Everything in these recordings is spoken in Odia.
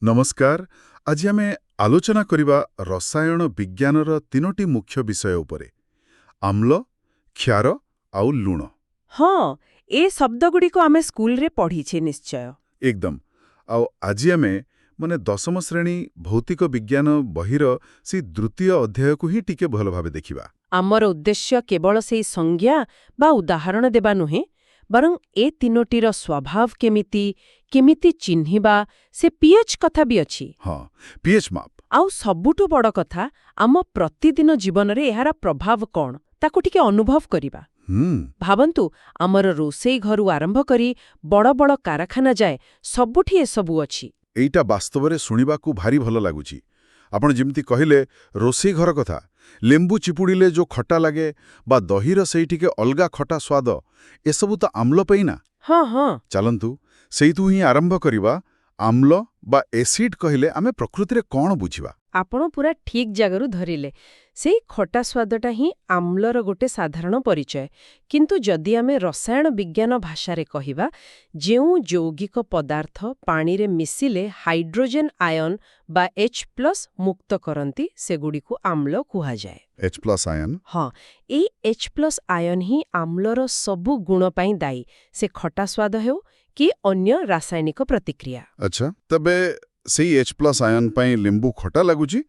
नमस्कार। आज आम आलोचना करिबा रसायन विज्ञानर तीनोटी मुख्य विषय उपरे आम्ल, क्षार आउ लुण। हाँ ए शब्दगुड़िक आमे स्कूल रे पढ़ीछे निश्चय। एकदम। आउ आज आम माने दशम श्रेणी भौतिक विज्ञान बहिर से द्वितीय अध्याय को ही टिके भल भावे देखिबा। आमर उद्देश्य केवल सेई संज्ञा बा उदाहरण देबा नुहे, बरं ए तीनोटीर स्वभाव केमिति चिन्हिबा से पीएच कथा भी अछि। हाँ, पीएच माप। आउ सबुठु बड़ कथा आम प्रतिदिन जीवन रे एहारा प्रभाव कौन ताकु टिके अनुभव करिबा। भावन्तु आमर रोसेई घरु आरंभ करी बड़ बड़ कारखाना जाए सबुठी एसबु अछि। एइटा वास्तवरे सुनिबाकू भारी भल लागुची। आपण जिमती कहिले रोसेई घर कथा, लेंबू चिपुड़िले जो खट्टा लागे बा दहीर सेइटिके अलगा खट्टा स्वाद, एसबु तो आम्ल पैना। हाँ हाँ चलंतु सेइतु ही आरंभ करिबा। आम्ल बा एसिड कहिले आमे प्रकृतिरे कौन बुझिबा? आपण पूरा ठीक जगरु धरिले। सेई खटा स्वादटा ही आम्लर गोटे साधारण परिचय। किंतु जदि आमे रसायन विज्ञान भाषारे कहिबा, जेउ यौगिक पदार्थ पानी रे मिसिले हाइड्रोजन आयन बा H+ मुक्त करंती सेगुड़िकु आम्ल कुहा जाए। H+ ion. हाँ, ए H+ आयन ही आम्लर सबु गुण पाई दायी, से खटा स्वाद हेउ कि अन्य रासायनिक प्रतिक्रिया। अच्छा, तबे सेई H+ आयन पाई लेंबू खटा लागुची,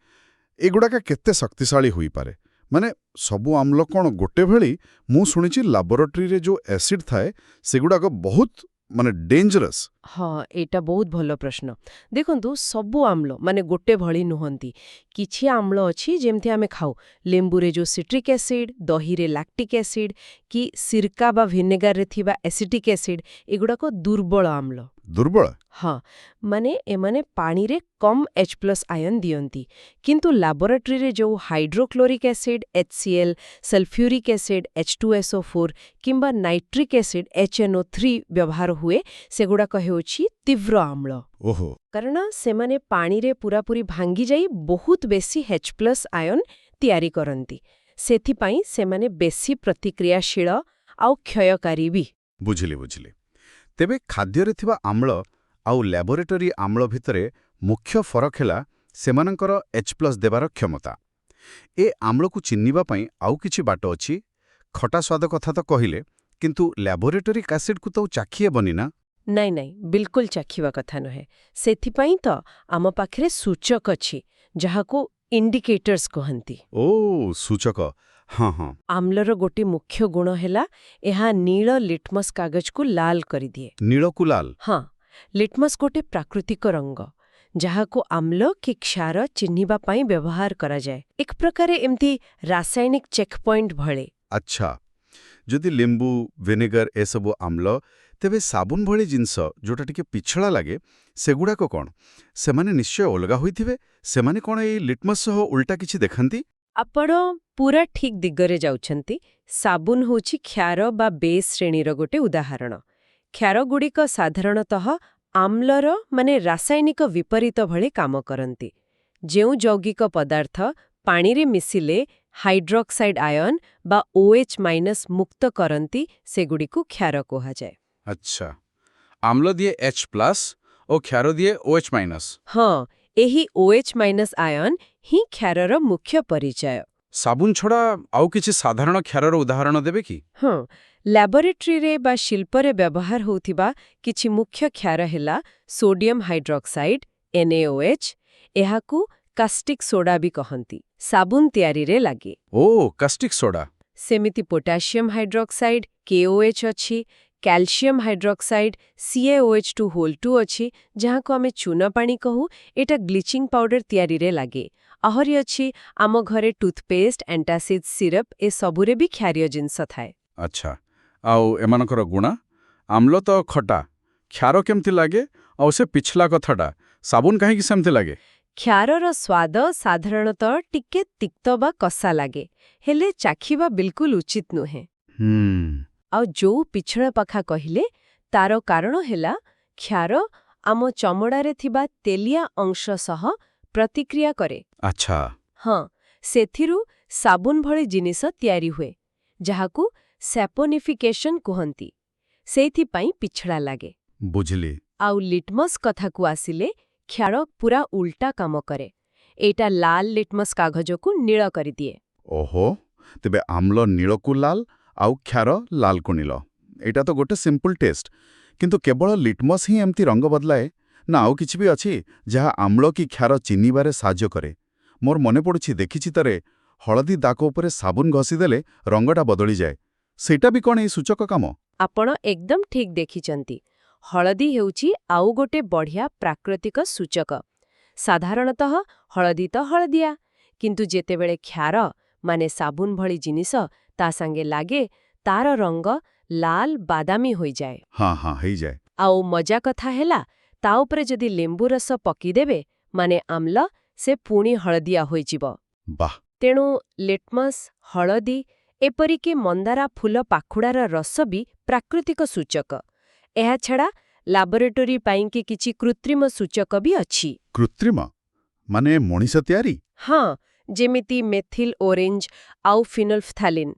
एगुड़ाका केत्ते शक्तिशाली हुई पारे? माने सबु आम्ल कौन गोटे भली? मु सुनिची लैबोरेटरी रे जो एसिड थाए सेगुड़ाका बहुत माने डेंजरस। हाँ, एटा बहुत भलो प्रश्न। देखंतु सबु आम्ल माने गोटे भली नुहंती। किछि आम्ल अछि जेमथि आमे खाऊ, लेंबू रे जो सिट्रिक एसिड, दही रे लैक्टिक एसिड कि सिरका बा विनेगार रे थिबा एसिटिक एसिड, एगुड़ाको दुर्बल आम्ल। दुर्बल? हाँ, माने एमाने पानी रे कम H+ आयन दियंती। किंतु लैबोरेटरी रे जो hydrochloric acid HCl, sulphuric acid H2SO4 किंबा नाइट्रिक एसिड HNO3 व्यवहार हुए सेगुड़ा कहेउछि तीव्र आम्ल। ओहो। कारण सेमाने पानी रे पूरापूरी भांगी जाई बहुत बेसी H+ आयन तैयारी करंती। सेथि पाई सेमाने बेसी प्रतिक्रियाशील आउ क्षयकारी भी। बुझिली। तेबे खाद्ୟରେ थिबा आम्ल आउ लैबोरेटरी आम्ल भितरे मुख्य फरक हेला सेमानंकर H+ देबार क्षमता। ए आम्लकु चिन्निबा पाई आउ किछि बाट अछि? खटा स्वाद कथा तो कहिले, किंतु लैबोरेटरी एसिड को तो चाखिए बनी ना? नहीं, बिल्कुल चाखिवा कथा नहे। सेथि पाई तो आम पाखरे सूचक अछि, जहाको इंडिकेटर्स कहंती। ओ सूचक। हाँ। आम्लर गोटे मुख्य गुण हेला एहा नील लिटमस कागज को लाल करी दिए। नीलकु लाल? हाँ, लिटमस गोटे प्राकृतिक रंग, जहाको आम्ल कि क्षार चिन्हिबा पाई व्यवहार करा जाए। एक प्रकारे एमती रासायनिक चेक पॉइंट भळे। अच्छा, जदि लेंबू विनेगर एसबु आम्ल, तेबे साबुन भଳି जिनस जोटा टिके पिछड़ा लागे सेगुड़ाक कौन? सेमाने निश्चय अलगा होइथिबे। सेमाने कौन ए लिटमस सह उल्टा किछि देखंती? आपण पूरा ठीक दिगरे जाउछंती। साबुन होछि क्षार बा बेस श्रेणीर गोटे उदाहरण। क्षारगुड़िक साधारणतः आम्लर माने रासायनिक विपरीत भळे काम करंती। जेउ यौगिक पदार्थ पानी रे मिसिले हाइड्रोक्साइड आयन बा OH- मुक्त करंती सेगुड़िकु क्षार कोहा जाए। अच्छा, आम्ल दिए H+ और क्षार दिए OH-। हाँ, एही OH- आयन ही क्षारर मुख्य परिचय। साबुन छड़ा आउ किछि साधारण क्षारर उदाहरण देबे कि? हाँ, लैबोरेटरी रे बा शिल्परे व्यवहार होउथिबा किछि मुख्य क्षार हेला सोडियम हाइड्रोक्साइड NaOH, एहाकु कास्टिक सोडा भी कहंती। साबुन तयारी रे लागे। ओ कास्टिक सोडा। सेमिति पोटासियम हाइड्रोक्साइड KOH अछि, कैल्शियम हाइड्रोक्साइड CaOH2 अछि, जहाँ को आमे चूना पानी कहू, एटा ग्लिचिंग पाउडर तयारी रे लागे। आहरी अछि आम घरे टूथपेस्ट, एंटासिड सिरप ए सबुरे भी क्षारीय जिनस थाए। अच्छा, आउ एमानकर गुणा? आम्ल तो खटा, क्षार केमति लागे? आउ से पिछला कथाटा साबुन काहेकि सेमति लागे? क्षारर स्वाद साधारणतः टिके तिक्त बा कसा लागे, हेले चाखिबा बिल्कुल उचित नुहे। आउ जो पिछड़ा पखा कहिले तार कारण हेला क्षार आम चमड़ारे थिबा तेलिया अंश सह प्रतिक्रिया करे। अच्छा। हाँ, सेथिरु साबुन भଳି जिनिस तयारी हुए, जहाकु सैपोनिफिकेशन कुहंती। सेथि पाई पिछड़ा लागे। बुझली। आउ लिटमस कथा को आसिले କ୍ଷାର ପୁରା ଉଲ୍ଟା କାମ କରେ। ଏଇଟା ଲାଲ ଲିଟମସ୍ କାଗଜକୁ ନୀଳ କରିଦିଏ। ଓହୋ, ତେବେ ଆମ୍ଳ ନୀଳକୁ ଲାଲ ଆଉ କ୍ଷାର ଲାଲକୁ ନୀଳ। ଏଇଟା ତ ଗୋଟେ ସିମ୍ପଲ୍ ଟେଷ୍ଟ। କିନ୍ତୁ କେବଳ ଲିଟମସ୍ ହିଁ ଏମିତି ରଙ୍ଗ ବଦଳାଏ ନା ଆଉ କିଛି ବି ଅଛି ଯାହା ଆମ୍ଳ କି କ୍ଷାର ଚିହ୍ନିବାରେ ସାହାଯ୍ୟ କରେ? ମୋର ମନେ ପଡ଼ୁଛି ଦେଖିଛି ତରେ ହଳଦୀ ଦାଗ ଉପରେ ସାବୁନ ଘଷିଦେଲେ ରଙ୍ଗଟା ବଦଳିଯାଏ। ସେଇଟା ବି କ'ଣ ଏଇ ସୂଚକ କାମ? ଆପଣ ଏକଦମ ଠିକ୍ ଦେଖିଛନ୍ତି। ହଳଦୀ ହେଉଛି ଆଉ ଗୋଟେ ବଢ଼ିଆ ପ୍ରାକୃତିକ ସୂଚକ। ସାଧାରଣତଃ ହଳଦୀ ତ ହଳଦିଆ, କିନ୍ତୁ ଯେତେବେଳେ କ୍ଷାର ମାନେ ସାବୁନ ଭଳି ଜିନିଷ ତା ସାଙ୍ଗେ ଲାଗେ, ତାର ରଙ୍ଗ ଲାଲ ବାଦାମୀ ହୋଇଯାଏ। ହଁ, ହେଇଯାଏ। ଆଉ ମଜା କଥା ହେଲା, ତା ଉପରେ ଯଦି ଲେମ୍ବୁ ରସ ପକିଦେବେ, ମାନେ ଆମ୍ଳ, ସେ ପୁଣି ହଳଦିଆ ହୋଇଯିବ। ବାଃ! ତେଣୁ ଲିଟମସ୍, ହଳଦୀ, ଏପରିକି ମନ୍ଦାରା ଫୁଲ ପାଖୁଡ଼ାର ରସ ବି ପ୍ରାକୃତିକ ସୂଚକ। ଏହାଛଡ଼ା ଲାବୋରେଟୋରୀ ପାଇଁକି କିଛି କୃତ୍ରିମ ସୂଚକ ବି ଅଛି। କୃତ୍ରିମ? ମାନେ ମଣିଷ ତିଆରି? ହଁ, ଯେମିତି ମେଥିଲ୍ ଓରେଞ୍ଜ ଆଉ ଫିନୋଲ୍ଫଥାଲିନ୍।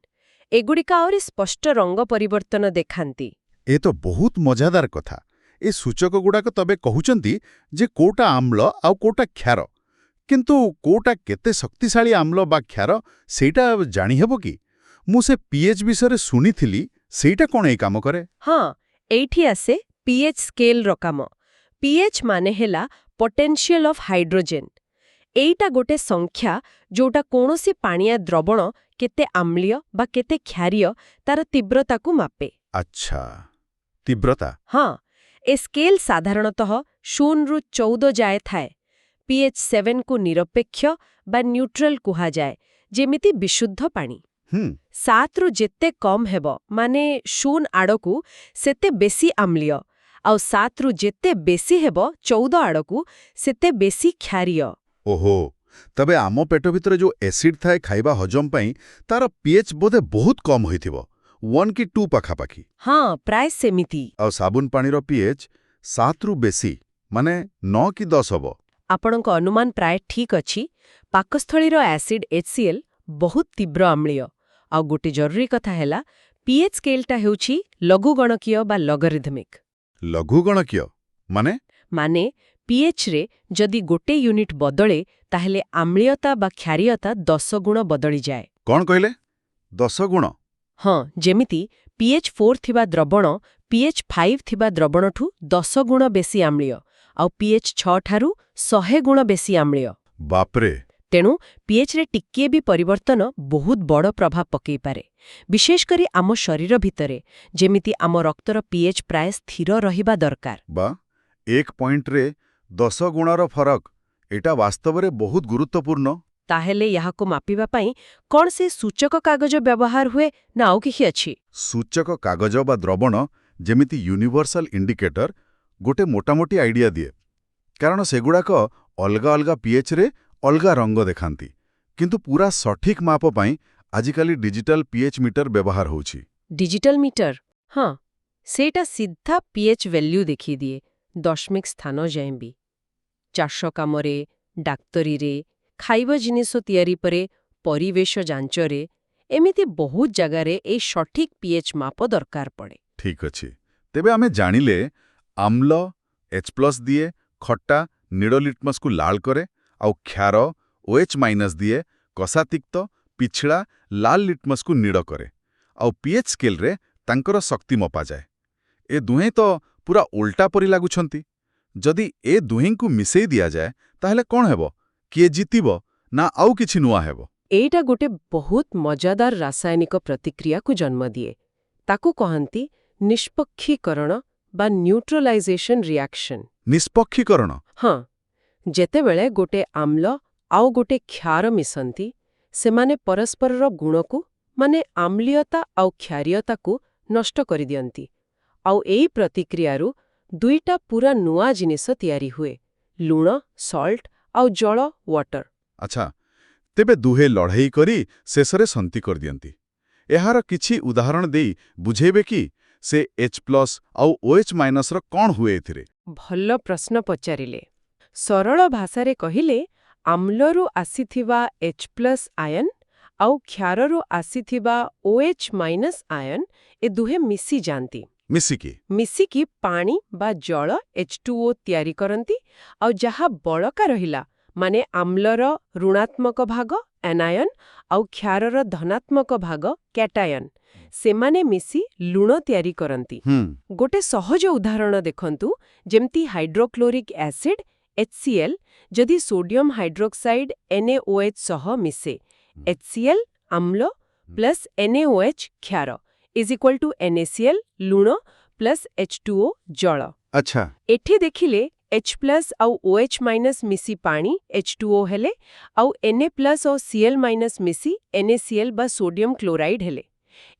ଏଗୁଡ଼ିକ ଆହୁରି ସ୍ପଷ୍ଟ ରଙ୍ଗ ପରିବର୍ତ୍ତନ ଦେଖାନ୍ତି। ଏ ତ ବହୁତ ମଜାଦାର କଥା। ଏ ସୂଚକଗୁଡ଼ାକ ତବେ କହୁଛନ୍ତି ଯେ କୋଉଟା ଆମ୍ଳ ଆଉ କୋଉଟା କ୍ଷାର। କିନ୍ତୁ କୋଉଟା କେତେ ଶକ୍ତିଶାଳୀ ଆମ୍ଳ ବା କ୍ଷାର ସେଇଟା ଜାଣିହେବ କି? ମୁଁ ସେ ପିଏଚ୍ ବିଷୟରେ ଶୁଣିଥିଲି, ସେଇଟା କ'ଣ ଏଇ କାମ କରେ? ହଁ, ଏଇଠି ଆସେ ପିଏଚ୍ ସ୍କେଲର କାମ। ପିଏଚ୍ ମାନେ ହେଲା ପୋଟେନ୍ସିଆଲ୍ ଅଫ୍ ହାଇଡ୍ରୋଜେନ୍। ଏଇଟା ଗୋଟେ ସଂଖ୍ୟା ଯୋଉଟା କୌଣସି ପାଣିଆ ଦ୍ରବଣ କେତେ ଆମ୍ଳୀୟ ବା କେତେ କ୍ଷାରୀୟ ତାର ତୀବ୍ରତାକୁ ମାପେ। ଆଚ୍ଛା, ତୀବ୍ରତା। ହଁ, ଏ ସ୍କେଲ୍ ସାଧାରଣତଃ 0ରୁ 14 ଯାଏ ଥାଏ। ପିଏଚ୍ 7କୁ ନିରପେକ୍ଷ ବା ନ୍ୟୁଟ୍ରାଲ୍ କୁହାଯାଏ, ଯେମିତି ବିଶୁଦ୍ଧ ପାଣି। 7ରୁ ଯେତେ କମ୍ ହେବ, ମାନେ 0 ଆଡ଼କୁ, ସେତେ ବେଶି ଆମ୍ଳୀୟ, ଆଉ 7ରୁ ଯେତେ ବେଶି ହେବ 14 ଆଡ଼କୁ, ସେତେ ବେଶି କ୍ଷାରୀୟ। ଓହୋ, ତବେ ଆମ ପେଟ ଭିତରେ ଯୋଉ ଏସିଡ୍ ଥାଏ ଖାଇବା ହଜମ ପାଇଁ, ତାର ପିଏଚ୍ ବୋଧେ ବହୁତ କମ୍ ହୋଇଥିବ, 1 କି 2 ପାଖାପାଖି। ହଁ, ପ୍ରାୟ ସେମିତି। ଆଉ ସାବୁନ ପାଣିର ପିଏଚ୍ 7ରୁ ବେଶି, ମାନେ 9 କି 10 ହବ। ଆପଣଙ୍କ ଅନୁମାନ ପ୍ରାୟ ଠିକ୍ ଅଛି। ପାକସ୍ଥଳୀର ଆସିଡ୍ HCl ବହୁତ ତୀବ୍ର ଆମ୍ଳୀୟ। ଆଉ ଗୋଟେ ଜରୁରୀ କଥା ହେଲା, ପିଏଚ୍ ସ୍କେଲଟା ହେଉଛି ଲଘୁଗଣକୀୟ ବା ଲଗରିଥମିକ୍। ଲଘୁଗଣକୀୟ? ମାନେ ପିଏଚ୍ରେ ଯଦି ଗୋଟେ ୟୁନିଟ୍ ବଦଳେ, ତାହେଲେ ଆମ୍ଳୀୟତା ବା କ୍ଷାରୀୟତା 10 ଗୁଣ ବଦଳିଯାଏ। କ'ଣ କହିଲେ? 10 ଗୁଣ? ହଁ, ଯେମିତି ପିଏଚ୍ 4 ଥିବା ଦ୍ରବଣ ପିଏଚ୍ 5 ଥିବା ଦ୍ରବଣଠୁ 10 ଗୁଣ ବେଶି ଆମ୍ଳୀୟ, ଆଉ ପିଏଚ୍ 6 ଠାରୁ 100 ଗୁଣ ବେଶି ଆମ୍ଳୀୟ। ବାପ୍ରେ! ତେଣୁ ପିଏଚ୍ରେ ଟିକିଏ ବି ପରିବର୍ତ୍ତନ ବହୁତ ବଡ଼ ପ୍ରଭାବ ପକାଇପାରେ, ବିଶେଷ କରି ଆମ ଶରୀର ଭିତରେ, ଯେମିତି ଆମ ରକ୍ତର ପିଏଚ୍ ପ୍ରାୟ ସ୍ଥିର ରହିବା ଦରକାର। ବା, 1 ପଏଣ୍ଟରେ 10 ଗୁଣର ଫରକ, ଏଇଟା ବାସ୍ତବରେ ବହୁତ ଗୁରୁତ୍ୱପୂର୍ଣ୍ଣ। ତାହେଲେ ଏହାକୁ ମାପିବା ପାଇଁ କ'ଣ ସେ ସୂଚକ କାଗଜ ବ୍ୟବହାର ହୁଏ ନା ଆଉ କିଛି ଅଛି? ସୂଚକ କାଗଜ ବା ଦ୍ରବଣ, ଯେମିତି ୟୁନିଭର୍ସାଲ ଇଣ୍ଡିକେଟର, ଗୋଟେ ମୋଟାମୋଟି ଆଇଡିଆ ଦିଏ। କାରଣ ସେଗୁଡ଼ାକ ଅଲଗା ଅଲଗା ପିଏଚ୍ରେ ଅଲଗା ରଙ୍ଗ ଦେଖାନ୍ତି। କିନ୍ତୁ ପୁରା ସଠିକ୍ ମାପ ପାଇଁ ଆଜିକାଲି ଡିଜିଟାଲ ପିଏଚ୍ ମିଟର ବ୍ୟବହାର ହେଉଛି। Digital metre? ହଁ, ସେଇଟା ସିଧା ପିଏଚ୍ ଭ୍ୟାଲ୍ୟୁ ଦେଖିଦିଏ, ଦଶମିକ ସ୍ଥାନ ଯାଏଁ ବି। ଚାଷ କାମରେ, ଡାକ୍ତରୀରେ, ଖାଇବା ଜିନିଷ ତିଆରି ପରେ, ପରିବେଶ ଯାଞ୍ଚରେ, ଏମିତି ବହୁତ ଜାଗାରେ ଏଇ ସଠିକ୍ ପିଏଚ୍ ମାପ ଦରକାର ପଡ଼େ। ଠିକ୍ ଅଛି। ତେବେ ଆମେ ଜାଣିଲେ ଆମ୍ଳ H+ ଦିଏ, ଖଟା ନୀଳ ଲିଟମସ୍କୁ ଲାଲ କରେ, ଆଉ କ୍ଷାର OH- ଦିଏ, କଷାତିକ୍ତ ପିଛିଳା ଲାଲ ଲିଟମସ୍କୁ ନୀଳ କରେ। ଆଉ ପିଏଚ୍ ସ୍କେଲରେ ତାଙ୍କର ଶକ୍ତି ମପାଯାଏ। ଏ ଦୁହେଁ ତ ପୁରା ଓଲଟା ପରି ଲାଗୁଛନ୍ତି। ଯଦି ଏ ଦୁହିଁଙ୍କୁ ମିଶେଇ ଦିଆଯାଏ, ତାହେଲେ କ'ଣ ହେବ? କିଏ ଜିତିବ ନା ଆଉ କିଛି ନୂଆ ହେବ? ଏଇଟା ଗୋଟେ ବହୁତ ମଜାଦାର ରାସାୟନିକ ପ୍ରତିକ୍ରିୟାକୁ ଜନ୍ମ ଦିଏ। ତାକୁ କହନ୍ତି ନିଷ୍ପକ୍ଷୀକରଣ ବା ନ୍ୟୁଟ୍ରାଲାଇଜେସନ୍ ରିଆକ୍ସନ୍। ନିଷ୍ପକ୍ଷୀକରଣ? ହଁ, ଯେତେବେଳେ ଗୋଟେ ଆମ୍ଳ ଆଉ ଗୋଟେ କ୍ଷାର ମିଶନ୍ତି, ସେମାନେ ପରସ୍ପରର ଗୁଣକୁ, ମାନେ ଆମ୍ଳୀୟତା ଆଉ କ୍ଷାରୀୟତାକୁ ନଷ୍ଟ କରିଦିଅନ୍ତି। ଆଉ ଏଇ ପ୍ରତିକ୍ରିୟାରୁ ଦୁଇଟା ପୁରା ନୂଆ ଜିନିଷ ତିଆରି ହୁଏ, ଲୁଣ ସଲ୍ଟ ଆଉ ଜଳ ୱାଟର। ଆଚ୍ଛା, ତେବେ ଦୁହେଁ ଲଢ଼େଇ କରି ଶେଷରେ ସନ୍ଧି କରିଦିଅନ୍ତି। ଏହାର କିଛି ଉଦାହରଣ ଦେଇ ବୁଝେଇବେ କି ସେ H+ ଆଉ OH- ର କ'ଣ ହୁଏ ଏଥିରେ? ଭଲ ପ୍ରଶ୍ନ ପଚାରିଲେ। ସରଳ ଭାଷାରେ କହିଲେ, ଆମ୍ଳରୁ ଆସିଥିବା H+ ଆୟନ ଆଉ କ୍ଷାରରୁ ଆସିଥିବା OH- ଆୟନ, ଏ ଦୁହେଁ ମିଶିଯାଆନ୍ତି। ମିଶିକି ପାଣି ବା ଜଳ H2O ତିଆରି କରନ୍ତି ଆଉ ଯାହା ବଳକା ରହିଲା ମାନେ ଆମ୍ଳର ଋଣାତ୍ମକ ଭାଗ ଆନାୟନ ଆଉ କ୍ଷାରର ଧନାତ୍ମକ ଭାଗ କ୍ୟାଟାୟନ ସେମାନେ ମିଶି ଲୁଣ ତିଆରି କରନ୍ତି। ଗୋଟେ ସହଜ ଉଦାହରଣ ଦେଖନ୍ତୁ ଯେମିତି ହାଇଡ୍ରୋକ୍ଲୋରିକ୍ ଆସିଡ୍ HCl ଯଦି ସୋଡିୟମ ହାଇଡ୍ରୋକ୍ସାଇଡ୍ NaOH ସହ ମିଶେ HCl ଆମ୍ଳ ପ୍ଲସ୍ NaOH କ୍ଷାର ଇଜ୍ ଇକ୍ୱାଲ୍ ଟୁ NaCl ଲୁଣ ପ୍ଲସ୍ H2O ଜଳ। ଆଚ୍ଛା ଏଠି ଦେଖିଲେ H ପ୍ଲସ୍ ଆଉ OH ମାଇନସ୍ ମିଶି ପାଣି H2O ହେଲେ ଆଉ Na ପ୍ଲସ୍ ଆଉ Cl ମାଇନସ୍ ମିଶି NaCl ବା ସୋଡିୟମ କ୍ଲୋରାଇଡ୍ ହେଲେ।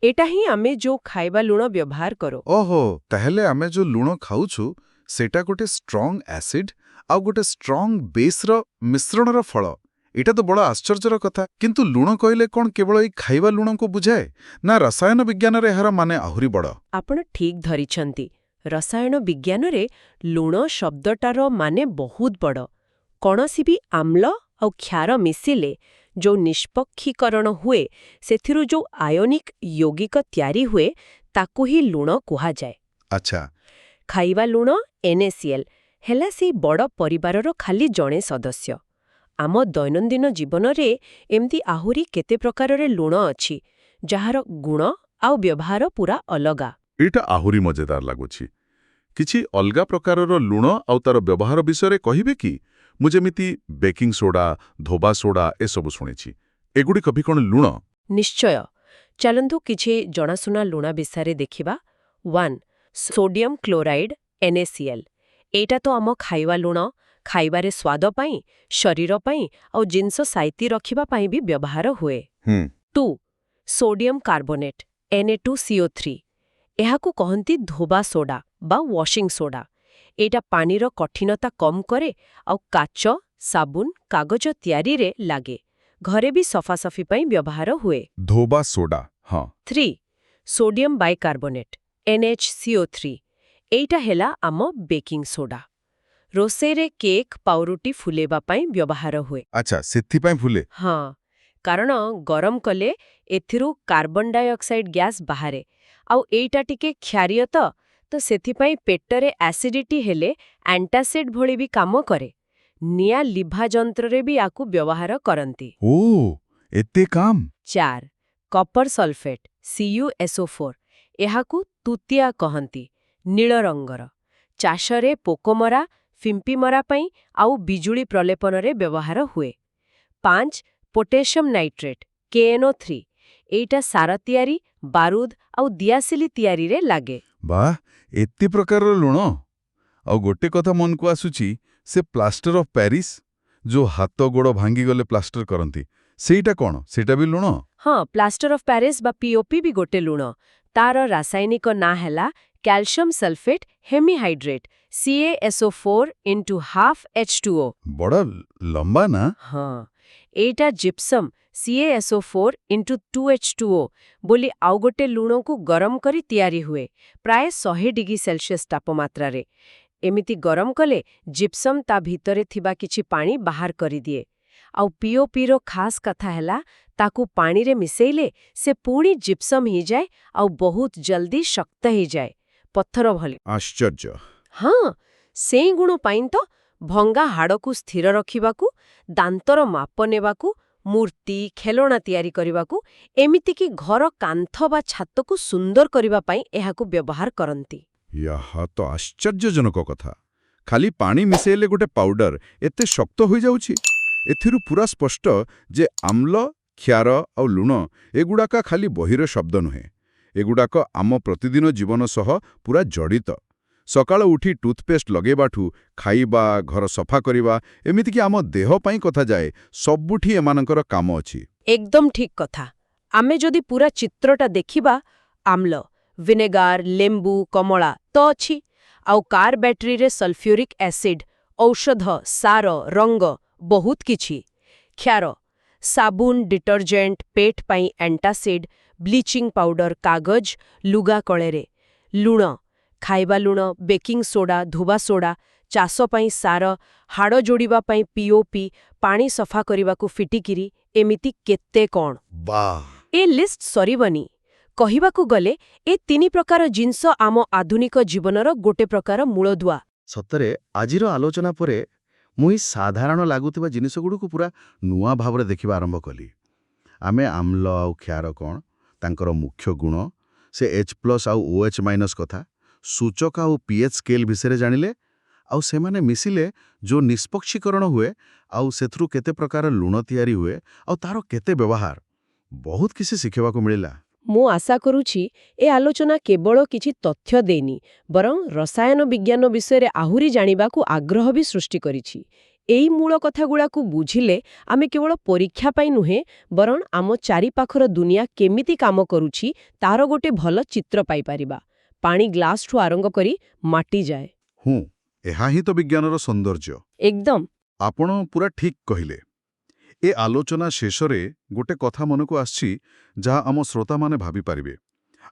ଏଟା ହିଁ ଆମେ ଯୋଉ ଖାଇବା ଲୁଣ ବ୍ୟବହାର କରୁ। ଓହୋ ତାହେଲେ ଆମେ ଯୋଉ ଲୁଣ ଖାଉଛୁ ସେଟା ଗୋଟେ ଷ୍ଟ୍ରଙ୍ଗ ଆସିଡ୍ ଆଉ ଗୋଟେ ଷ୍ଟ୍ରଙ୍ଗ ବେସ୍ର ମିଶ୍ରଣର ଫଳ। ଏଇଟା ତ ବଡ଼ ଆଶ୍ଚର୍ଯ୍ୟର କଥା। କିନ୍ତୁ ଲୁଣ କହିଲେ କ'ଣ କେବଳ ଏଇ ଖାଇବା ଲୁଣକୁ ବୁଝାଏ ନା ରସାୟନ ବିଜ୍ଞାନରେ ଏହାର ମାନେ ଆହୁରି ବଡ଼? ଆପଣ ଠିକ୍ ଧରିଛନ୍ତି। ରସାୟନ ବିଜ୍ଞାନରେ ଲୁଣ ଶବ୍ଦଟାର ମାନେ ବହୁତ ବଡ଼। କୌଣସି ବି ଆମ୍ଳ ଆଉ କ୍ଷାର ମିଶିଲେ ଯୋଉ ନିଷ୍ପକ୍ଷୀକରଣ ହୁଏ ସେଥିରୁ ଯୋଉ ଆୟନିକ ଯୌଗିକ ତିଆରି ହୁଏ ତାକୁ ହିଁ ଲୁଣ କୁହାଯାଏ। ଆଚ୍ଛା ଖାଇବା ଲୁଣ NaCl ହେଲା ସେଇ ବଡ଼ ପରିବାରର ଖାଲି ଜଣେ ସଦସ୍ୟ। ଆମ ଦୈନନ୍ଦିନ ଜୀବନରେ ଏମିତି ଆହୁରି କେତେ ପ୍ରକାରର ଲୁଣ ଅଛି ଯାହାର ଗୁଣ ଆଉ ବ୍ୟବହାର ପୁରା ଅଲଗା। ଏଇଟା ଆହୁରି ମଜେଦାର ଲାଗୁଛି। କିଛି ଅଲଗା ପ୍ରକାରର ଲୁଣ ଆଉ ତାର ବ୍ୟବହାର ବିଷୟରେ କହିବେ କି? ମୁଁ ଯେମିତି ବେକିଂ ସୋଡା, ଧୋବା ସୋଡା ଏସବୁ ଶୁଣିଛି। ଏଗୁଡ଼ିକ ବି କ'ଣ ଲୁଣ? ନିଶ୍ଚୟ। ଚାଲନ୍ତୁ କିଛି ଜଣାଶୁଣା ଲୁଣ ବିଷୟରେ ଦେଖିବା। 1. ସୋଡିୟମ କ୍ଲୋରାଇଡ୍ NaCl ଏଇଟା ତ ଆମ ଖାଇବା ଲୁଣ। ଖାଇବାରେ ସ୍ୱାଦ ପାଇଁ, ଶରୀର ପାଇଁ ଆଉ ଜିନିଷ ସାଇତି ରଖିବା ପାଇଁ ବି ବ୍ୟବହାର ହୁଏ। 2. ସୋଡିୟମ କାର୍ବୋନେଟ୍ Na2CO3 ଏହାକୁ କହନ୍ତି ଧୋବା ସୋଡା ବା ୱାଶିଂ ସୋଡା। ଏଇଟା ପାଣିର କଠିନତା କମ୍ କରେ ଆଉ କାଚ, ସାବୁନ, କାଗଜ ତିଆରିରେ ଲାଗେ। ଘରେ ବି ସଫାସଫି ପାଇଁ ବ୍ୟବହାର ହୁଏ। ଧୋବା ସୋଡା ହଁ 3. ସୋଡିୟମ ବାଇକାର୍ବୋନେଟ୍ NaCO3 ଏଇଟା ହେଲା ଆମ ବେକିଂ ସୋଡା। ରୋଷେଇରେ କେକ୍, ପାଉରୁଟି ଫୁଲେଇବା ପାଇଁ ବ୍ୟବହାର ହୁଏ। ଆଚ୍ଛା ସେଥିପାଇଁ ଫୁଲେ। ହଁ, କାରଣ ଗରମ କଲେ ଏଥିରୁ କାର୍ବନ ଡାଇଅକ୍ସାଇଡ୍ ଗ୍ୟାସ୍ ବାହାରେ ଆଉ ଏଇଟା ଟିକେ କ୍ଷାରୀୟ ତ ସେଥିପାଇଁ ପେଟରେ ଆସିଡିଟି ହେଲେ ଆଣ୍ଟାସିଡ୍ ଭଳି ବି କାମ କରେ। ନିଆଁ ଲିଭା ଯନ୍ତ୍ରରେ ବି ୟାକୁ ବ୍ୟବହାର କରନ୍ତି। ଓ ଏତେ କାମ। 4. କପର ସଲଫେଟ୍ CuSO4 ଏହାକୁ ତୁତିଆ କହନ୍ତି, ନୀଳ ରଙ୍ଗର। ଚାଷରେ ପୋକମରା, ଫିମ୍ପିମରା ପାଇଁ ଆଉ ବିଜୁଳି ପ୍ରଲେପନରେ ବ୍ୟବହାର ହୁଏ। 5. ପୋଟାସିୟମ ନାଇଟ୍ରେଟ୍ KNO3 ଏଇଟା ସାର ତିଆରି, ବାରୁଦ ଆଉ ଦିଆସିଲି ତିଆରିରେ ଲାଗେ। ବାଃ ଏତେ ପ୍ରକାରର ଲୁଣ। ଆଉ ଗୋଟେ କଥା ମନକୁ ଆସୁଛି, ସେ ପ୍ଲାଷ୍ଟର ଅଫ୍ ପ୍ୟାରିସ୍ ଯୋଉ ହାତ ଗୋଡ଼ ଭାଙ୍ଗିଗଲେ ପ୍ଲାଷ୍ଟର କରନ୍ତି ସେଇଟା କ'ଣ? ସେଇଟା ବି ଲୁଣ? ହଁ, ପ୍ଲାଷ୍ଟର ଅଫ୍ ପ୍ୟାରିସ୍ ବା POP ବି ଗୋଟେ ଲୁଣ। ତାର ରାସାୟନିକ ନାଁ ହେଲା calcium sulphate hemihydrate CaSO4 into half H2O। ବଡ଼ ଲମ୍ବା ନା? ହଁ, ଏଇଟା ଜିପ୍ସମ୍ CaSO4 into 2H2O ବୋଲି ଆଉ ଗୋଟେ ଲୁଣକୁ ଗରମ କରି ତିଆରି ହୁଏ, ପ୍ରାୟ 100 ଡିଗ୍ରୀ ସେଲସିୟସ୍ ତାପମାତ୍ରାରେ। ଏମିତି ଗରମ କଲେ ଜିପ୍ସମ୍ ତା ଭିତରେ ଥିବା କିଛି ପାଣି ବାହାର କରିଦିଏ। ଆଉ POPର ଖାସ୍ କଥା ହେଲା ତାକୁ ପାଣିରେ ମିଶେଇଲେ ସେ ପୁଣି ଜିପ୍ସମ୍ ହେଇଯାଏ ଆଉ ବହୁତ ଜଲ୍ଦି ଶକ୍ତ ହେଇଯାଏ, ପଥର ଭଳି। ଆଶ୍ଚର୍ଯ୍ୟ। ହଁ, ସେଇ ଗୁଣ ପାଇଁ ତ ଭଙ୍ଗା ହାଡ଼କୁ ସ୍ଥିର ରଖିବାକୁ, ଦାନ୍ତର ମାପ ନେବାକୁ, ମୂର୍ତ୍ତି, ଖେଳଣା ତିଆରି କରିବାକୁ, ଏମିତିକି ଘର କାନ୍ଥ ବା ଛାତକୁ ସୁନ୍ଦର କରିବା ପାଇଁ ଏହାକୁ ବ୍ୟବହାର କରନ୍ତି। ଏହା ତ ଆଶ୍ଚର୍ଯ୍ୟଜନକ କଥା। ଖାଲି ପାଣି ମିଶେଇଲେ ଗୋଟେ ପାଉଡର ଏତେ ଶକ୍ତ ହୋଇଯାଉଛି। ଏଥିରୁ ପୁରା ସ୍ପଷ୍ଟ ଯେ ଆମ୍ଳ, କ୍ଷାର ଆଉ ଲୁଣ ଏଗୁଡ଼ାକ ଖାଲି ବହିର ଶବ୍ଦ ନୁହେଁ। ଏଗୁଡ଼ାକ ଆମ ପ୍ରତିଦିନ ଜୀବନ ସହ ପୁରା ଜଡ଼ିତ। ସକାଳ ଉଠି ଟୁଥପେଷ୍ଟ ଲଗେଇବାଠୁ ଖାଇବା, ଘର ସଫା କରିବା, ଏମିତିକି ଆମ ଦେହ ପାଇଁ କଥା ଯାଏ, ସବୁଠି ଏମାନଙ୍କର କାମ ଅଛି। ଏକଦମ ଠିକ୍ କଥା। ଆମେ ଯଦି ପୁରା ଚିତ୍ରଟା ଦେଖିବା, ଆମ୍ଳ, ଭିନେଗାର, ଲେମ୍ବୁ, କମଳା ତ ଅଛି, ଆଉ କାର୍ ବ୍ୟାଟେରୀରେ ସଲଫ୍ୟୁରିକ୍ ଏସିଡ୍, ଔଷଧ, ସାର, ରଙ୍ଗ, ବହୁତ କିଛି। କ୍ଷାର, ସାବୁନ, ଡିଟର୍ଜେଣ୍ଟ, ପେଟ ପାଇଁ ଆଣ୍ଟାସିଡ୍, ବ୍ଲିଚିଂ ପାଉଡର, କାଗଜ, ଲୁଗା କଳରେ। ଲୁଣ, ଖାଇବା ଲୁଣ, ବେକିଂ ସୋଡା, ଧୋବା ସୋଡା, ଚାଷ ପାଇଁ ସାର, ହାଡ଼ ଯୋଡ଼ିବା ପାଇଁ POP, ପାଣି ସଫା କରିବାକୁ ଫିଟିକିରି, ଏମିତି କେତେ କ'ଣ। ବାଃ! ଏ ଲିଷ୍ଟ ସରିବନି। କହିବାକୁ ଗଲେ ଏ ତିନି ପ୍ରକାର ଜିନିଷ ଆମ ଆଧୁନିକ ଜୀବନର ଗୋଟେ ପ୍ରକାର ମୂଳଦୁଆ। ସତରେ ଆଜିର ଆଲୋଚନା ପରେ ମୁଁ ଏହି ସାଧାରଣ ଲାଗୁଥିବା ଜିନିଷଗୁଡ଼ିକୁ ପୁରା ନୂଆ ଭାବରେ ଦେଖିବା ଆରମ୍ଭ କଲି। ଆମେ ଆମ୍ଳ ଆଉ କ୍ଷାର କ'ଣ, ତାଙ୍କର ମୁଖ୍ୟ ଗୁଣ, ସେ H+ ଆଉ OH- କଥା, ସୂଚକ ଆଉ pH ସ୍କେଲ୍ ବିଷୟରେ ଜାଣିଲେ, ଆଉ ସେମାନେ ମିଶିଲେ ଯେଉଁ ନିଷ୍ପକ୍ଷୀକରଣ ହୁଏ, ଆଉ ସେଥିରୁ କେତେ ପ୍ରକାର ଲୁଣ ତିଆରି ହୁଏ, ଆଉ ତାର କେତେ ବ୍ୟବହାର, ବହୁତ କିଛି ଶିଖିବାକୁ ମିଳିଲା। ମୁଁ ଆଶା କରୁଛି ଏ ଆଲୋଚନା କେବଳ କିଛି ତଥ୍ୟ ଦେଇନି, ବରଂ ରସାୟନ ବିଜ୍ଞାନ ବିଷୟରେ ଆହୁରି ଜାଣିବାକୁ ଆଗ୍ରହ ବି ସୃଷ୍ଟି କରିଛି। ଏଇ ମୂଳ କଥାଗୁଡ଼ାକୁ ବୁଝିଲେ ଆମେ କେବଳ ପରୀକ୍ଷା ପାଇଁ ନୁହେଁ, ବରଂ ଆମ ଚାରିପାଖର ଦୁନିଆ କେମିତି କାମ କରୁଛି ତାର ଗୋଟେ ଭଲ ଚିତ୍ର ପାଇପାରିବା। ପାଣି ଗ୍ଲାସ୍ଠୁ ଆରମ୍ଭ କରି ମାଟି ଯାଏ। ଏହା ହିଁ ତ ବିଜ୍ଞାନର ସୌନ୍ଦର୍ଯ୍ୟ। ଏକଦମ। ଆପଣ ପୁରା ଠିକ୍ କହିଲେ। ଏ ଆଲୋଚନା ଶେଷରେ ଗୋଟେ କଥା ମନକୁ ଆସିଛି, ଯାହା ଆମ ଶ୍ରୋତାମାନେ ଭାବିପାରିବେ।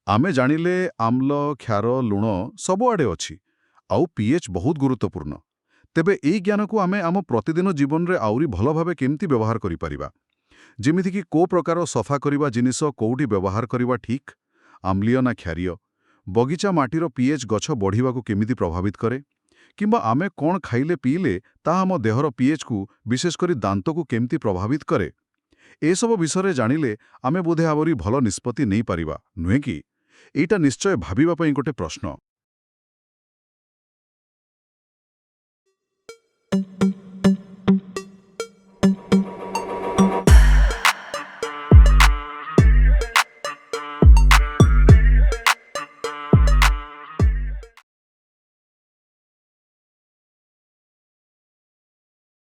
ଆମେ ଜାଣିଲେ ଆମ୍ଳ, କ୍ଷାର, ଲୁଣ ସବୁଆଡ଼େ ଅଛି, ଆଉ pH ବହୁତ ଗୁରୁତ୍ୱପୂର୍ଣ୍ଣ। ତେବେ ଏଇ ଜ୍ଞାନକୁ ଆମେ ଆମ ପ୍ରତିଦିନ ଜୀବନରେ ଆହୁରି ଭଲ ଭାବେ କେମିତି ବ୍ୟବହାର କରିପାରିବା? ଯେମିତିକି କୋଉ ପ୍ରକାର ସଫା କରିବା ଜିନିଷ କୋଉଠି ବ୍ୟବହାର କରିବା ଠିକ୍, ଆମ୍ଳୀୟ ନା କ୍ଷାରୀୟ, ବଗିଚା ମାଟିର pH ଗଛ ବଢ଼ିବାକୁ କେମିତି ପ୍ରଭାବିତ କରେ, କିମ୍ବା ଆମେ କ'ଣ ଖାଇଲେ ପିଇଲେ ତାହା ଆମ ଦେହର pHକୁ, ବିଶେଷ କରି ଦାନ୍ତକୁ କେମିତି ପ୍ରଭାବିତ କରେ। ଏସବୁ ବିଷୟରେ ଜାଣିଲେ ଆମେ ବୋଧେ ଆହୁରି ଭଲ ନିଷ୍ପତ୍ତି ନେଇପାରିବା, ନୁହେଁ କି? ଏଇଟା ନିଶ୍ଚୟ ଭାବିବା ପାଇଁ ଗୋଟେ ପ୍ରଶ୍ନ।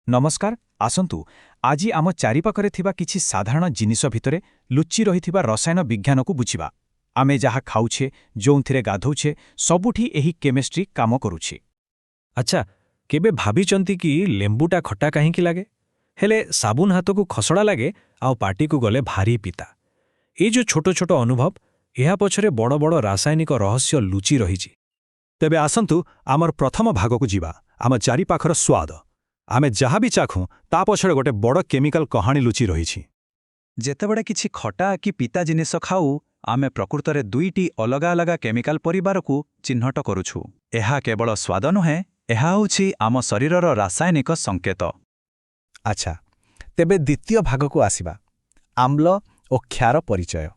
ନମସ୍କାର, ଆସନ୍ତୁ ଆଜି ଆମ ଚାରିପାଖରେ ଥିବା କିଛି ସାଧାରଣ ଜିନିଷ ଭିତରେ ଲୁଚି ରହିଥିବା ରସାୟନ ବିଜ୍ଞାନକୁ ବୁଝିବା। ଆମେ ଯାହା ଖାଉଛେ, ଯେଉଁଥିରେ ଗାଧୋଉଛେ, ସବୁଠି ଏହି କେମିଷ୍ଟ୍ରି କାମ କରୁଛି। ଆଚ୍ଛା, କେବେ ଭାବିଛନ୍ତି କି ଲେମ୍ବୁଟା ଖଟା କାହିଁକି ଲାଗେ? ହେଲେ ସାବୁନ ହାତକୁ ଖସଡ଼ା ଲାଗେ ଆଉ ପାଟିକୁ ଗଲେ ଭାରି ପିତା। ଏଇ ଯେଉଁ ଛୋଟ ଛୋଟ ଅନୁଭବ, ଏହା ପଛରେ ବଡ଼ ବଡ଼ ରାସାୟନିକ ରହସ୍ୟ ଲୁଚି ରହିଛି। ତେବେ ଆସନ୍ତୁ ଆମର ପ୍ରଥମ ଭାଗକୁ ଯିବା, ଆମ ଚାରିପାଖର ସ୍ୱାଦ। ଆମେ ଯାହା ବି ଚାଖୁଁ ତା ପଛରେ ଗୋଟେ ବଡ଼ କେମିକାଲ କହାଣୀ ଲୁଚି ରହିଛି। ଯେତେବେଳେ କିଛି ଖଟା କି ପିତା ଜିନିଷ ଖାଉ, ଆମେ ପ୍ରକୃତରେ ଦୁଇଟି ଅଲଗା ଅଲଗା କେମିକାଲ ପରିବାରକୁ ଚିହ୍ନଟ କରୁଛୁ। ଏହା କେବଳ ସ୍ୱାଦ ନୁହେଁ, ଏହା ହେଉଛି ଆମ ଶରୀରର ରାସାୟନିକ ସଂକେତ। ଆଚ୍ଛା, ତେବେ ଦ୍ୱିତୀୟ ଭାଗକୁ ଆସିବା, ଆମ୍ଳ ଓ କ୍ଷାର ପରିଚୟ।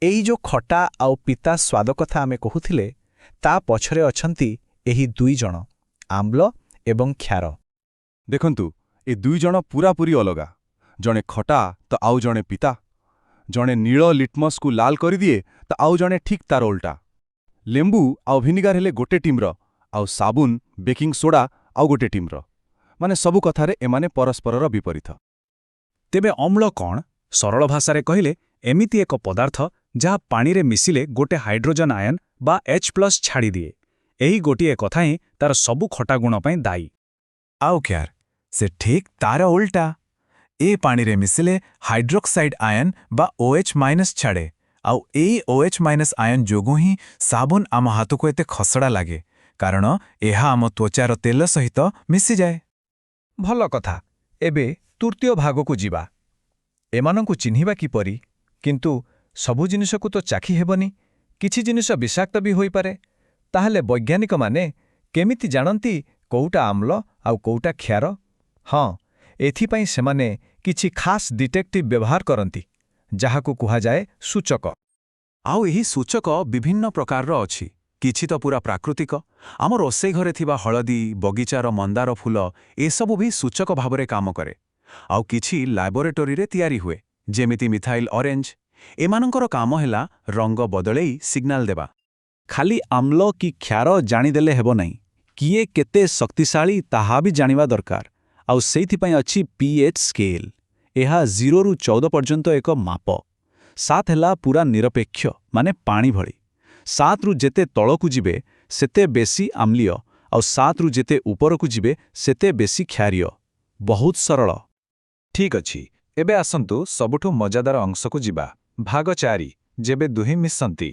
ଏଇ ଯେଉଁ ଖଟା ଆଉ ପିତା ସ୍ୱାଦ କଥା ଆମେ କହୁଥିଲେ, ତା ପଛରେ ଅଛନ୍ତି ଏହି ଦୁଇ ଜଣ, ଆମ୍ଳ ଏବଂ କ୍ଷାର। ଦେଖନ୍ତୁ, ଏ ଦୁଇ ଜଣ ପୂରାପୂରି ଅଲଗା। ଜଣେ ଖଟା ତ ଆଉ ଜଣେ ପିତା। ଜଣେ ନୀଳ ଲିଟମସ୍କୁ ଲାଲ କରିଦିଏ ତ ଆଉ ଜଣେ ଠିକ୍ ତାର ଓଲଟା। ଲେମ୍ବୁ ଆଉ ଭିନିଗାର ହେଲେ ଗୋଟେ ଟିମ୍ର, ଆଉ ସାବୁନ, ବେକିଂ ସୋଡ଼ା ଆଉ ଗୋଟେ ଟିମ୍ର। ମାନେ ସବୁ କଥାରେ ଏମାନେ ପରସ୍ପରର ବିପରୀତ। ତେବେ ଅମ୍ଳ କ'ଣ? ସରଳ ଭାଷାରେ କହିଲେ, ଏମିତି ଏକ ପଦାର୍ଥ ଯାହା ପାଣିରେ ମିଶିଲେ ଗୋଟେ ହାଇଡ୍ରୋଜେନ ଆୟନ ବା H+ ଛାଡ଼ିଦିଏ। ଏହି ଗୋଟିଏ କଥା ହିଁ ତାର ସବୁ ଖଟା ଗୁଣ ପାଇଁ ଦାୟୀ। ଆଉ କ୍ଷାର, ସେ ଠିକ୍ ତାର ଓଲଟା। ଏ ପାଣିରେ ମିଶିଲେ ହାଇଡ୍ରୋକ୍ସାଇଡ୍ ଆୟନ ବା OH- ଛାଡ଼େ, ଆଉ ଏଇ OH- ଆୟନ ଯୋଗୁଁ ହିଁ ସାବୁନ ଆମ ହାତକୁ ଏତେ ଖସଡ଼ା ଲାଗେ, କାରଣ ଏହା ଆମ ତ୍ୱଚାର ତେଲ ସହିତ ମିଶିଯାଏ। ଭଲ କଥା। ଏବେ ତୃତୀୟ ଭାଗକୁ ଯିବା। ଏମାନଙ୍କୁ ଚିହ୍ନିବା କିପରି? କିନ୍ତୁ ସବୁ ଜିନିଷକୁ ତ ଚାଖି ହେବନି, କିଛି ଜିନିଷ ବିଷାକ୍ତ ବି ହୋଇପାରେ। ତାହେଲେ ବୈଜ୍ଞାନିକମାନେ କେମିତି ଜାଣନ୍ତି କୋଉଟା ଆମ୍ଳ ଆଉ କୋଉଟା କ୍ଷାର? ହଁ, ଏଥିପାଇଁ ସେମାନେ କିଛି ଖାସ୍ ଡିଟେକ୍ଟିଭ ବ୍ୟବହାର କରନ୍ତି, ଯାହାକୁ କୁହାଯାଏ ସୂଚକ। ଆଉ ଏହି ସୂଚକ ବିଭିନ୍ନ ପ୍ରକାରର ଅଛି। କିଛି ତ ପୁରା ପ୍ରାକୃତିକ, ଆମ ରୋଷେଇ ଘରେ ଥିବା ହଳଦୀ, ବଗିଚାର ମନ୍ଦାର ଫୁଲ, ଏସବୁ ବି ସୂଚକ ଭାବରେ କାମ କରେ। ଆଉ କିଛି ଲାବୋରେଟୋରୀରେ ତିଆରି ହୁଏ, ଯେମିତି ମିଥାଇଲ ଅରେଞ୍ଜ। ଏମାନଙ୍କର କାମ ହେଲା ରଙ୍ଗ ବଦଳେଇ ସିଗ୍ନାଲ ଦେବା। ଖାଲି ଆମ୍ଳ କି କ୍ଷାର ଜାଣିଦେଲେ ହେବ ନାହିଁ, କିଏ କେତେ ଶକ୍ତିଶାଳୀ ତାହା ବି ଜାଣିବା ଦରକାର। ଆଉ ସେଇଥିପାଇଁ ଅଛି pH ସ୍କେଲ୍। ଏହା 0ରୁ 14 ପର୍ଯ୍ୟନ୍ତ ଏକ ମାପ। 7 ହେଲା ପୁରା ନିରପେକ୍ଷ, ମାନେ ପାଣି ଭଳି। 7ରୁ ଯେତେ ତଳକୁ ଯିବେ ସେତେ ବେଶୀ ଆମ୍ଳୀୟ, ଆଉ 7ରୁ ଯେତେ ଉପରକୁ ଯିବେ ସେତେ ବେଶୀ କ୍ଷାରୀୟ। ବହୁତ ସରଳ। ଠିକ୍ ଅଛି, ଏବେ ଆସନ୍ତୁ ସବୁଠୁ ମଜାଦାର ଅଂଶକୁ ଯିବା। ଭାଗ 4, ଯେବେ ଦୁହେଁ ମିଶନ୍ତି।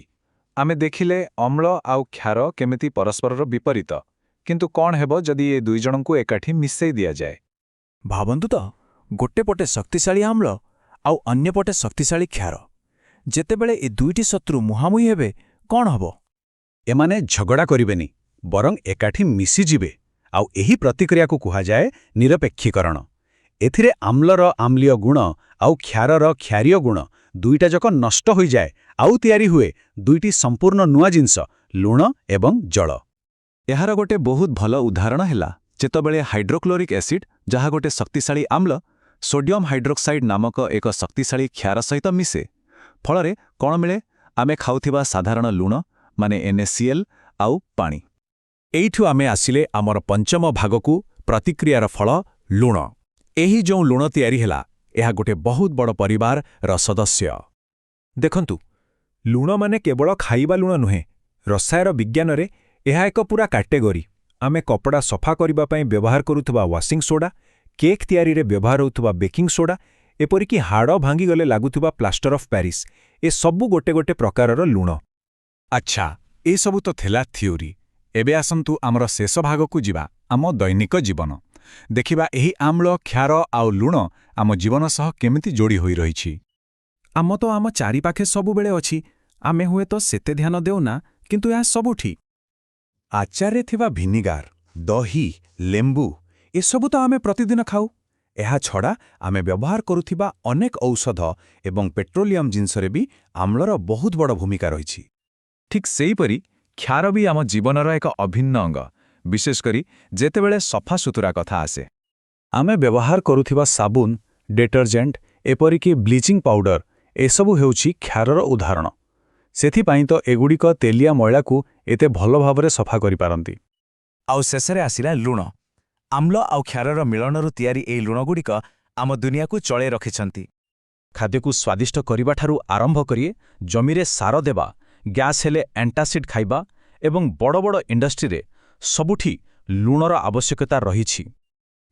ଆମେ ଦେଖିଲେ ଅମ୍ଳ ଆଉ କ୍ଷାର କେମିତି ପରସ୍ପରର ବିପରୀତ। କିନ୍ତୁ କ'ଣ ହେବ ଯଦି ଏ ଦୁଇ ଜଣଙ୍କୁ ଏକାଠି ମିଶେଇ ଦିଆଯାଏ? ଭାବନ୍ତୁ ତ, ଗୋଟେ ପଟେ ଶକ୍ତିଶାଳୀ ଆମ୍ଳ ଆଉ ଅନ୍ୟପଟେ ଶକ୍ତିଶାଳୀ କ୍ଷାର। ଯେତେବେଳେ ଏ ଦୁଇଟି ଶତ୍ରୁ ମୁହାଁମୁହିଁ ହେବେ କ'ଣ ହେବ? ଏମାନେ ଝଗଡ଼ା କରିବେନି, ବରଂ ଏକାଠି ମିଶିଯିବେ। ଆଉ ଏହି ପ୍ରତିକ୍ରିୟାକୁ କୁହାଯାଏ ନିରପେକ୍ଷୀକରଣ। ଏଥିରେ ଆମ୍ଳର ଆମ୍ଳୀୟ ଗୁଣ ଆଉ କ୍ଷାରର କ୍ଷାରୀୟ ଗୁଣ ଦୁଇଟାଯାକ ନଷ୍ଟ ହୋଇଯାଏ, ଆଉ ତିଆରି ହୁଏ ଦୁଇଟି ସମ୍ପୂର୍ଣ୍ଣ ନୂଆ ଜିନିଷ, ଲୁଣ ଏବଂ ଜଳ। ଏହାର ଗୋଟେ ବହୁତ ଭଲ ଉଦାହରଣ ହେଲା ଯେତେବେଳେ ହାଇଡ୍ରୋକ୍ଲୋରିକ୍ ଏସିଡ୍, ଯାହା ଗୋଟେ ଶକ୍ତିଶାଳୀ ଆମ୍ଳ, ସୋଡିୟମ୍ ହାଇଡ୍ରୋକ୍ସାଇଡ୍ ନାମକ ଏକ ଶକ୍ତିଶାଳୀ କ୍ଷାର ସହିତ ମିଶେ। ଫଳରେ କ'ଣ ମିଳେ? ଆମେ ଖାଉଥିବା ସାଧାରଣ ଲୁଣ ମାନେ NaCl ଆଉ ପାଣି। ଏଇଠୁ ଆମେ ଆସିଲେ ଆମର ପଞ୍ଚମ ଭାଗକୁ, ପ୍ରତିକ୍ରିୟାର ଫଳ ଲୁଣ। ଏହି ଯେଉଁ ଲୁଣ ତିଆରି ହେଲା, ଏହା ଗୋଟେ ବହୁତ ବଡ଼ ପରିବାରର ସଦସ୍ୟ। ଦେଖନ୍ତୁ, ଲୁଣ ମାନେ କେବଳ ଖାଇବା ଲୁଣ ନୁହେଁ। ରସାୟନ ବିଜ୍ଞାନରେ ଏହା ଏକ ପୁରା କାଟେଗୋରୀ। ଆମେ କପଡ଼ା ସଫା କରିବା ପାଇଁ ବ୍ୟବହାର କରୁଥିବା ୱାସିଂ ସୋଡା, କେକ୍ ତିଆରିରେ ବ୍ୟବହାର ହେଉଥିବା ବେକିଂ ସୋଡା, ଏପରିକି ହାଡ଼ ଭାଙ୍ଗିଗଲେ ଲାଗୁଥିବା ପ୍ଲାଷ୍ଟର ଅଫ୍ ପ୍ୟାରିସ୍, ଏସବୁ ଗୋଟେ ଗୋଟେ ପ୍ରକାରର ଲୁଣ। ଆଚ୍ଛା, ଏସବୁ ତ ଥିଲା ଥିଓରି। ଏବେ ଆସନ୍ତୁ ଆମର ଶେଷ ଭାଗକୁ ଯିବା, ଆମ ଦୈନିକ ଜୀବନ। ଦେଖିବା ଏହି ଆମ୍ଳ, କ୍ଷାର ଆଉ ଲୁଣ ଆମ ଜୀବନ ସହ କେମିତି ଯୋଡ଼ି ହୋଇ ରହିଛି। ଆମ ତ ଆମ ଚାରିପାଖେ ସବୁବେଳେ ଅଛି। ଆମେ ହୁଏତ ସେତେ ଧ୍ୟାନ ଦେଉନା, କିନ୍ତୁ ଏହା ସବୁଠି। ଆଚାରରେ ଥିବା ଭିନିଗାର, ଦହି, ଲେମ୍ବୁ, ଏସବୁ ତ ଆମେ ପ୍ରତିଦିନ ଖାଉ। ଏହା ଛଡ଼ା ଆମେ ବ୍ୟବହାର କରୁଥିବା ଅନେକ ଔଷଧ ଏବଂ ପେଟ୍ରୋଲିୟମ ଜିନିଷରେ ବି ଆମ୍ଳର ବହୁତ ବଡ଼ ଭୂମିକା ରହିଛି। ଠିକ୍ ସେହିପରି କ୍ଷାର ବି ଆମ ଜୀବନର ଏକ ଅଭିନ୍ନ ଅଙ୍ଗ, ବିଶେଷ କରି ଯେତେବେଳେ ସଫାସୁତୁରା କଥା ଆସେ। ଆମେ ବ୍ୟବହାର କରୁଥିବା ସାବୁନ, ଡିଟର୍ଜେଣ୍ଟ, ଏପରିକି ବ୍ଲିଚିଂ ପାଉଡର, ଏସବୁ ହେଉଛି କ୍ଷାରର ଉଦାହରଣ। ସେଥିପାଇଁ ତ ଏଗୁଡ଼ିକ ତେଲିଆ ମଇଳାକୁ ଏତେ ଭଲ ଭାବରେ ସଫା କରିପାରନ୍ତି। ଆଉ ଶେଷରେ ଆସିଲା ଲୁଣ। ଆମ୍ଳ ଆଉ କ୍ଷାରର ମିଳନରୁ ତିଆରି ଏହି ଲୁଣଗୁଡ଼ିକ ଆମ ଦୁନିଆକୁ ଚଳାଇ ରଖିଛନ୍ତି। ଖାଦ୍ୟକୁ ସ୍ୱାଦିଷ୍ଟ କରିବାଠାରୁ ଆରମ୍ଭ କରି ଜମିରେ ସାର ଦେବା, ଗ୍ୟାସ୍ ହେଲେ ଆଣ୍ଟାସିଡ୍ ଖାଇବା ଏବଂ ବଡ଼ ବଡ଼ ଇଣ୍ଡଷ୍ଟ୍ରିରେ ସବୁଠି ଲୁଣର ଆବଶ୍ୟକତା ରହିଛି।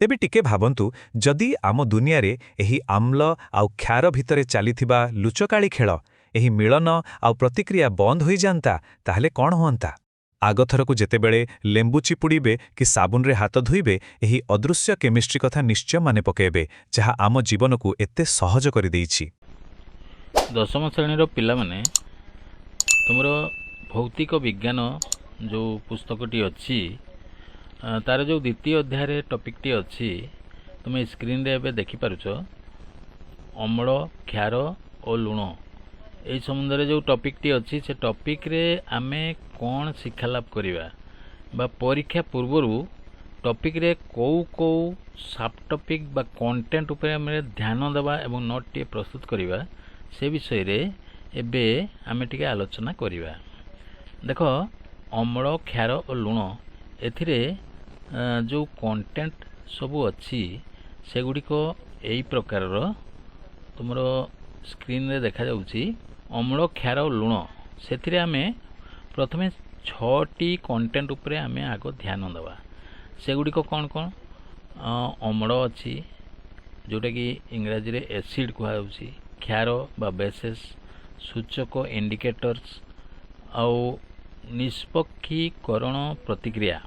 ତେବେ ଟିକେ ଭାବନ୍ତୁ, ଯଦି ଆମ ଦୁନିଆରେ ଏହି ଆମ୍ଳ ଆଉ କ୍ଷାର ଭିତରେ ଚାଲିଥିବା ଲୁଚକାଳି ଖେଳ, ଏହି ମିଳନ ଆଉ ପ୍ରତିକ୍ରିୟା ବନ୍ଦ ହୋଇଯାଆନ୍ତା, ତାହେଲେ କ'ଣ ହୁଅନ୍ତା? ଆଗଥରକୁ ଯେତେବେଳେ ଲେମ୍ବୁ ଚିପୁଡ଼ିବେ କି ସାବୁନରେ ହାତ ଧୋଇବେ, ଏହି ଅଦୃଶ୍ୟ କେମିଷ୍ଟ୍ରି କଥା ନିଶ୍ଚୟ ମନେ ପକାଇବେ, ଯାହା ଆମ ଜୀବନକୁ ଏତେ ସହଜ କରିଦେଇଛି। ଦଶମ ଶ୍ରେଣୀର ପିଲାମାନେ, ତୁମର ଭୌତିକ ବିଜ୍ଞାନ ଯେଉଁ ପୁସ୍ତକଟି ଅଛି, ତାର ଯେଉଁ ଦ୍ୱିତୀୟ ଅଧ୍ୟାୟରେ ଟପିକ୍ଟି ଅଛି, ତୁମେ ସ୍କ୍ରିନ୍ରେ ଏବେ ଦେଖିପାରୁଛ। ଅମ୍ଳ, କ୍ଷାର ଓ ଲୁଣ, ଏହି ସମ୍ବନ୍ଧରେ ଯେଉଁ ଟପିକ୍ଟି ଅଛି, ସେ ଟପିକ୍ରେ ଆମେ କ'ଣ ଶିକ୍ଷାଲାଭ କରିବା, ବା ପରୀକ୍ଷା ପୂର୍ବରୁ ଟପିକ୍ରେ କେଉଁ ସାବ୍ ଟପିକ୍ ବା କଣ୍ଟେଣ୍ଟ ଉପରେ ଆମେ ଧ୍ୟାନ ଦେବା ଏବଂ ନୋଟ୍ଟିଏ ପ୍ରସ୍ତୁତ କରିବା, ସେ ବିଷୟରେ ଏବେ ଆମେ ଟିକେ ଆଲୋଚନା କରିବା। ଦେଖ, ଅମ୍ଳ, କ୍ଷାର ଓ ଲୁଣ, ଏଥିରେ ଯେଉଁ କଣ୍ଟେଣ୍ଟ ସବୁ ଅଛି, ସେଗୁଡ଼ିକ ଏହି ପ୍ରକାରର ତୁମର ସ୍କ୍ରିନ୍ରେ ଦେଖାଯାଉଛି। ଅମ୍ଳ, କ୍ଷାର ଓ ଲୁଣ, ସେଥିରେ ଆମେ ପ୍ରଥମେ 6ଟି କଣ୍ଟେଣ୍ଟ ଉପରେ ଆମେ ଆଗ ଧ୍ୟାନ ଦେବା। ସେଗୁଡ଼ିକ କ'ଣ କ'ଣ? ଅମ୍ଳ ଅଛି, ଯେଉଁଟାକି ଇଂରାଜୀରେ ଏସିଡ୍ କୁହାଯାଉଛି। କ୍ଷାର ବା ବେସେସ୍, ସୂଚକ ଇଣ୍ଡିକେଟର୍ସ, ଆଉ ନିଷ୍ପକ୍ଷୀକରଣ ପ୍ରତିକ୍ରିୟା।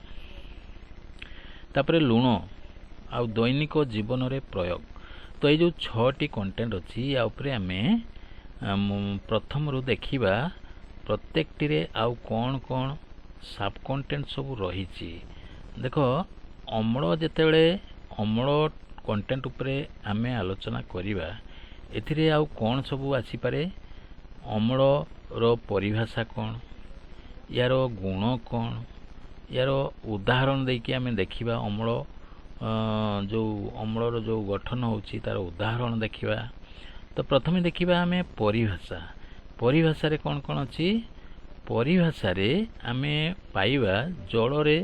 ତାପରେ ଲୁଣ ଆଉ ଦୈନିକ ଜୀବନରେ ପ୍ରୟୋଗ। ତ ଏଇ ଯେଉଁ 6ଟି କଣ୍ଟେଣ୍ଟ ଅଛି, ୟା ଉପରେ ଆମେ ପ୍ରଥମରୁ ଦେଖିବା ପ୍ରତ୍ୟେକଟିରେ ଆଉ କ'ଣ କ'ଣ ସାବ୍ କଣ୍ଟେଣ୍ଟ ସବୁ ରହିଛି। ଦେଖ, ଅମ୍ଳ, ଯେତେବେଳେ ଅମ୍ଳ କଣ୍ଟେଣ୍ଟ ଉପରେ ଆମେ ଆଲୋଚନା କରିବା, ଏଥିରେ ଆଉ କ'ଣ ସବୁ ଆସିପାରେ? ଅମ୍ଳର ପରିଭାଷା କ'ଣ, ୟାର ଗୁଣ କ'ଣ, ୟାର ଉଦାହରଣ ଦେଇକି ଆମେ ଦେଖିବା। ଅମ୍ଳର ଯେଉଁ ଗଠନ ହେଉଛି, ତା'ର ଉଦାହରଣ ଦେଖିବା। ତ ପ୍ରଥମେ ଦେଖିବା ଆମେ ପରିଭାଷା। ପରିଭାଷାରେ କ'ଣ କ'ଣ ଅଛି? ପରିଭାଷାରେ ଆମେ ପାଇବା ଜଳରେ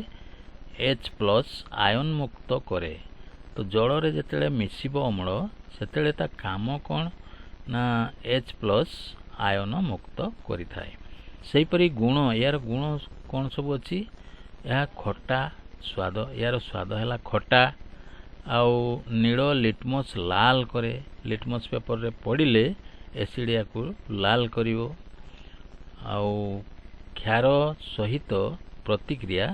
H+ ଆୟନ ମୁକ୍ତ କରେ। ତ ଜଳରେ ଯେତେବେଳେ ମିଶିବ ଅମ୍ଳ, ସେତେବେଳେ ତା କାମ କ'ଣ ନା H+ ଆୟନ ମୁକ୍ତ କରିଥାଏ। ସେହିପରି ଗୁଣ, ୟାର ଗୁଣ କ'ଣ ସବୁ ଅଛି? ଏହା ଖଟା ସ୍ୱାଦ, ୟାର ସ୍ୱାଦ ହେଲା ଖଟା। ଆଉ ନୀଳ ଲିଟମସ୍ ଲାଲ କରେ। ଲିଟମସ୍ ପେପରରେ ପଡ଼ିଲେ ଏସିଡ୍ ୟାକୁ ଲାଲ କରିବ। ଆଉ କ୍ଷାର ସହିତ ପ୍ରତିକ୍ରିୟା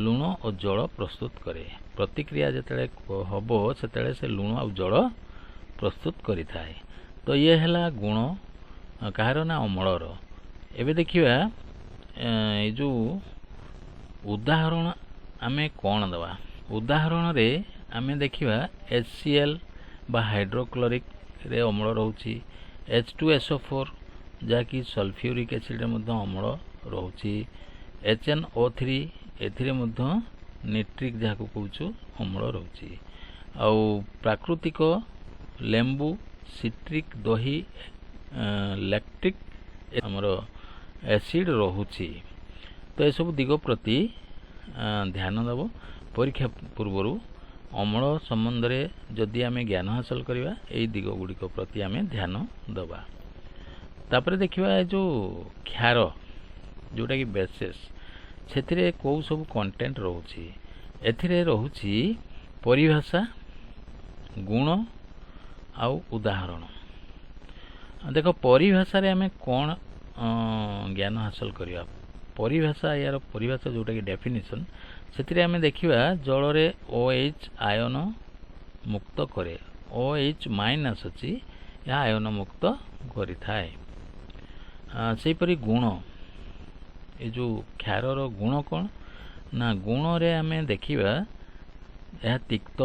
ଲୁଣ ଓ ଜଳ ପ୍ରସ୍ତୁତ କରେ। ପ୍ରତିକ୍ରିୟା ଯେତେବେଳେ ହେବ, ସେତେବେଳେ ସେ ଲୁଣ ଆଉ ଜଳ ପ୍ରସ୍ତୁତ କରିଥାଏ। ତ ଇଏ ହେଲା ଗୁଣ। କାହାର ନା ଅମ୍ଳର। ଏବେ ଦେଖିବା ଏ ଯେଉଁ ଉଦାହରଣ ଆମେ କ'ଣ ଦେବା। ଉଦାହରଣରେ ଆମେ ଦେଖିବା HCl ବା ହାଇଡ୍ରୋକ୍ଲୋରିକ୍ରେ ଅମ୍ଳ ରହୁଛି, H2SO4 ଯାହାକି ସଲଫ୍ୟୁରିକ୍ ଏସିଡ଼୍ରେ ମଧ୍ୟ ଅମ୍ଳ ରହୁଛି, HNO3 ଏଥିରେ ମଧ୍ୟ ନିଟ୍ରିକ୍ ଯାହାକୁ କହୁଛୁ ଅମ୍ଳ ରହୁଛି। ଆଉ ପ୍ରାକୃତିକ ଲେମ୍ବୁ, ସିଟ୍ରିକ୍ ଦହି, ଲ୍ୟାକ୍ଟିକ୍ ଆମର ଏସିଡ଼୍ ରହୁଛି। ତ ଏସବୁ ଦିଗ ପ୍ରତି ଧ୍ୟାନ ଦେବ। ପରୀକ୍ଷା ପୂର୍ବରୁ ଅମ୍ଳ ସମ୍ବନ୍ଧରେ ଯଦି ଆମେ ଜ୍ଞାନ ହାସଲ କରିବା, ଏଇ ଦିଗ ଗୁଡ଼ିକ ପ୍ରତି ଆମେ ଧ୍ୟାନ ଦେବା। ତାପରେ ଦେଖିବା ଏ ଯେଉଁ କ୍ଷାର ଯେଉଁଟାକି ବେସେସ୍, ସେଥିରେ କେଉଁ ସବୁ କଣ୍ଟେଣ୍ଟ ରହୁଛି। ଏଥିରେ ରହୁଛି ପରିଭାଷା, ଗୁଣ ଆଉ ଉଦାହରଣ। ଦେଖ ପରିଭାଷାରେ ଆମେ କ'ଣ ଜ୍ଞାନ ହାସଲ କରିବା। ପରିଭାଷା, ୟାର ପରିଭାଷା ଯେଉଁଟାକି ଡେଫିନିସନ୍, ସେଥିରେ ଆମେ ଦେଖିବା ଜଳରେ OH ଆୟନ ମୁକ୍ତ କରେ। OH ମାଇନସ୍ ଅଛି, ଏହା ଆୟନ ମୁକ୍ତ କରିଥାଏ। ସେହିପରି ଗୁଣ, ଏ ଯେଉଁ କ୍ଷାରର ଗୁଣ କ'ଣ ନା, ଗୁଣରେ ଆମେ ଦେଖିବା ଏହା ତିକ୍ତ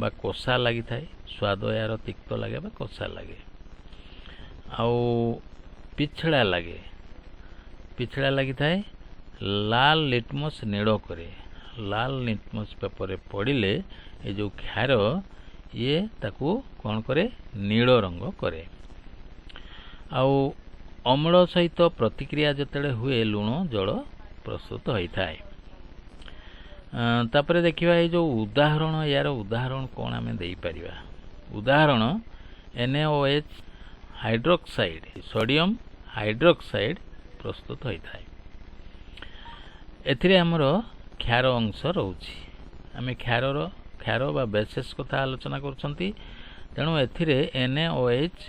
ବା କଷା ଲାଗିଥାଏ। ସ୍ୱାଦ ଏହାର ତିକ୍ତ ଲାଗେ ବା କଷା ଲାଗେ। ଆଉ ପିଛଡ଼ା ଲାଗେ, ପିଛଡ଼ା ଲାଗିଥାଏ। ଲାଲ ଲିଟମସ୍ ନୀଳ କରେ। ଲାଲ ଲିଟମସ୍ ପେପରରେ ପଡ଼ିଲେ ଏ ଯେଉଁ କ୍ଷାର ଇଏ ତାକୁ କ'ଣ କରେ, ନୀଳ ରଙ୍ଗ କରେ। ଆଉ ଅମ୍ଳ ସହିତ ପ୍ରତିକ୍ରିୟା ଯେତେବେଳେ ହୁଏ ଲୁଣ ଜଳ ପ୍ରସ୍ତୁତ ହୋଇଥାଏ। ତାପରେ ଦେଖିବା ଏଇ ଯେଉଁ ଉଦାହରଣ, ୟାର ଉଦାହରଣ କ'ଣ ଆମେ ଦେଇପାରିବା। ଉଦାହରଣ NaOH ହାଇଡ୍ରୋକ୍ସାଇଡ୍, ସୋଡ଼ିୟମ୍ ହାଇଡ୍ରୋକ୍ସାଇଡ୍ ପ୍ରସ୍ତୁତ ହୋଇଥାଏ। ଏଥିରେ ଆମର କ୍ଷାର ଅଂଶ ରହୁଛି। ଆମେ କ୍ଷାର ବା ବେସେସ୍ କଥା ଆଲୋଚନା କରୁଛନ୍ତି, ତେଣୁ ଏଥିରେ NaOH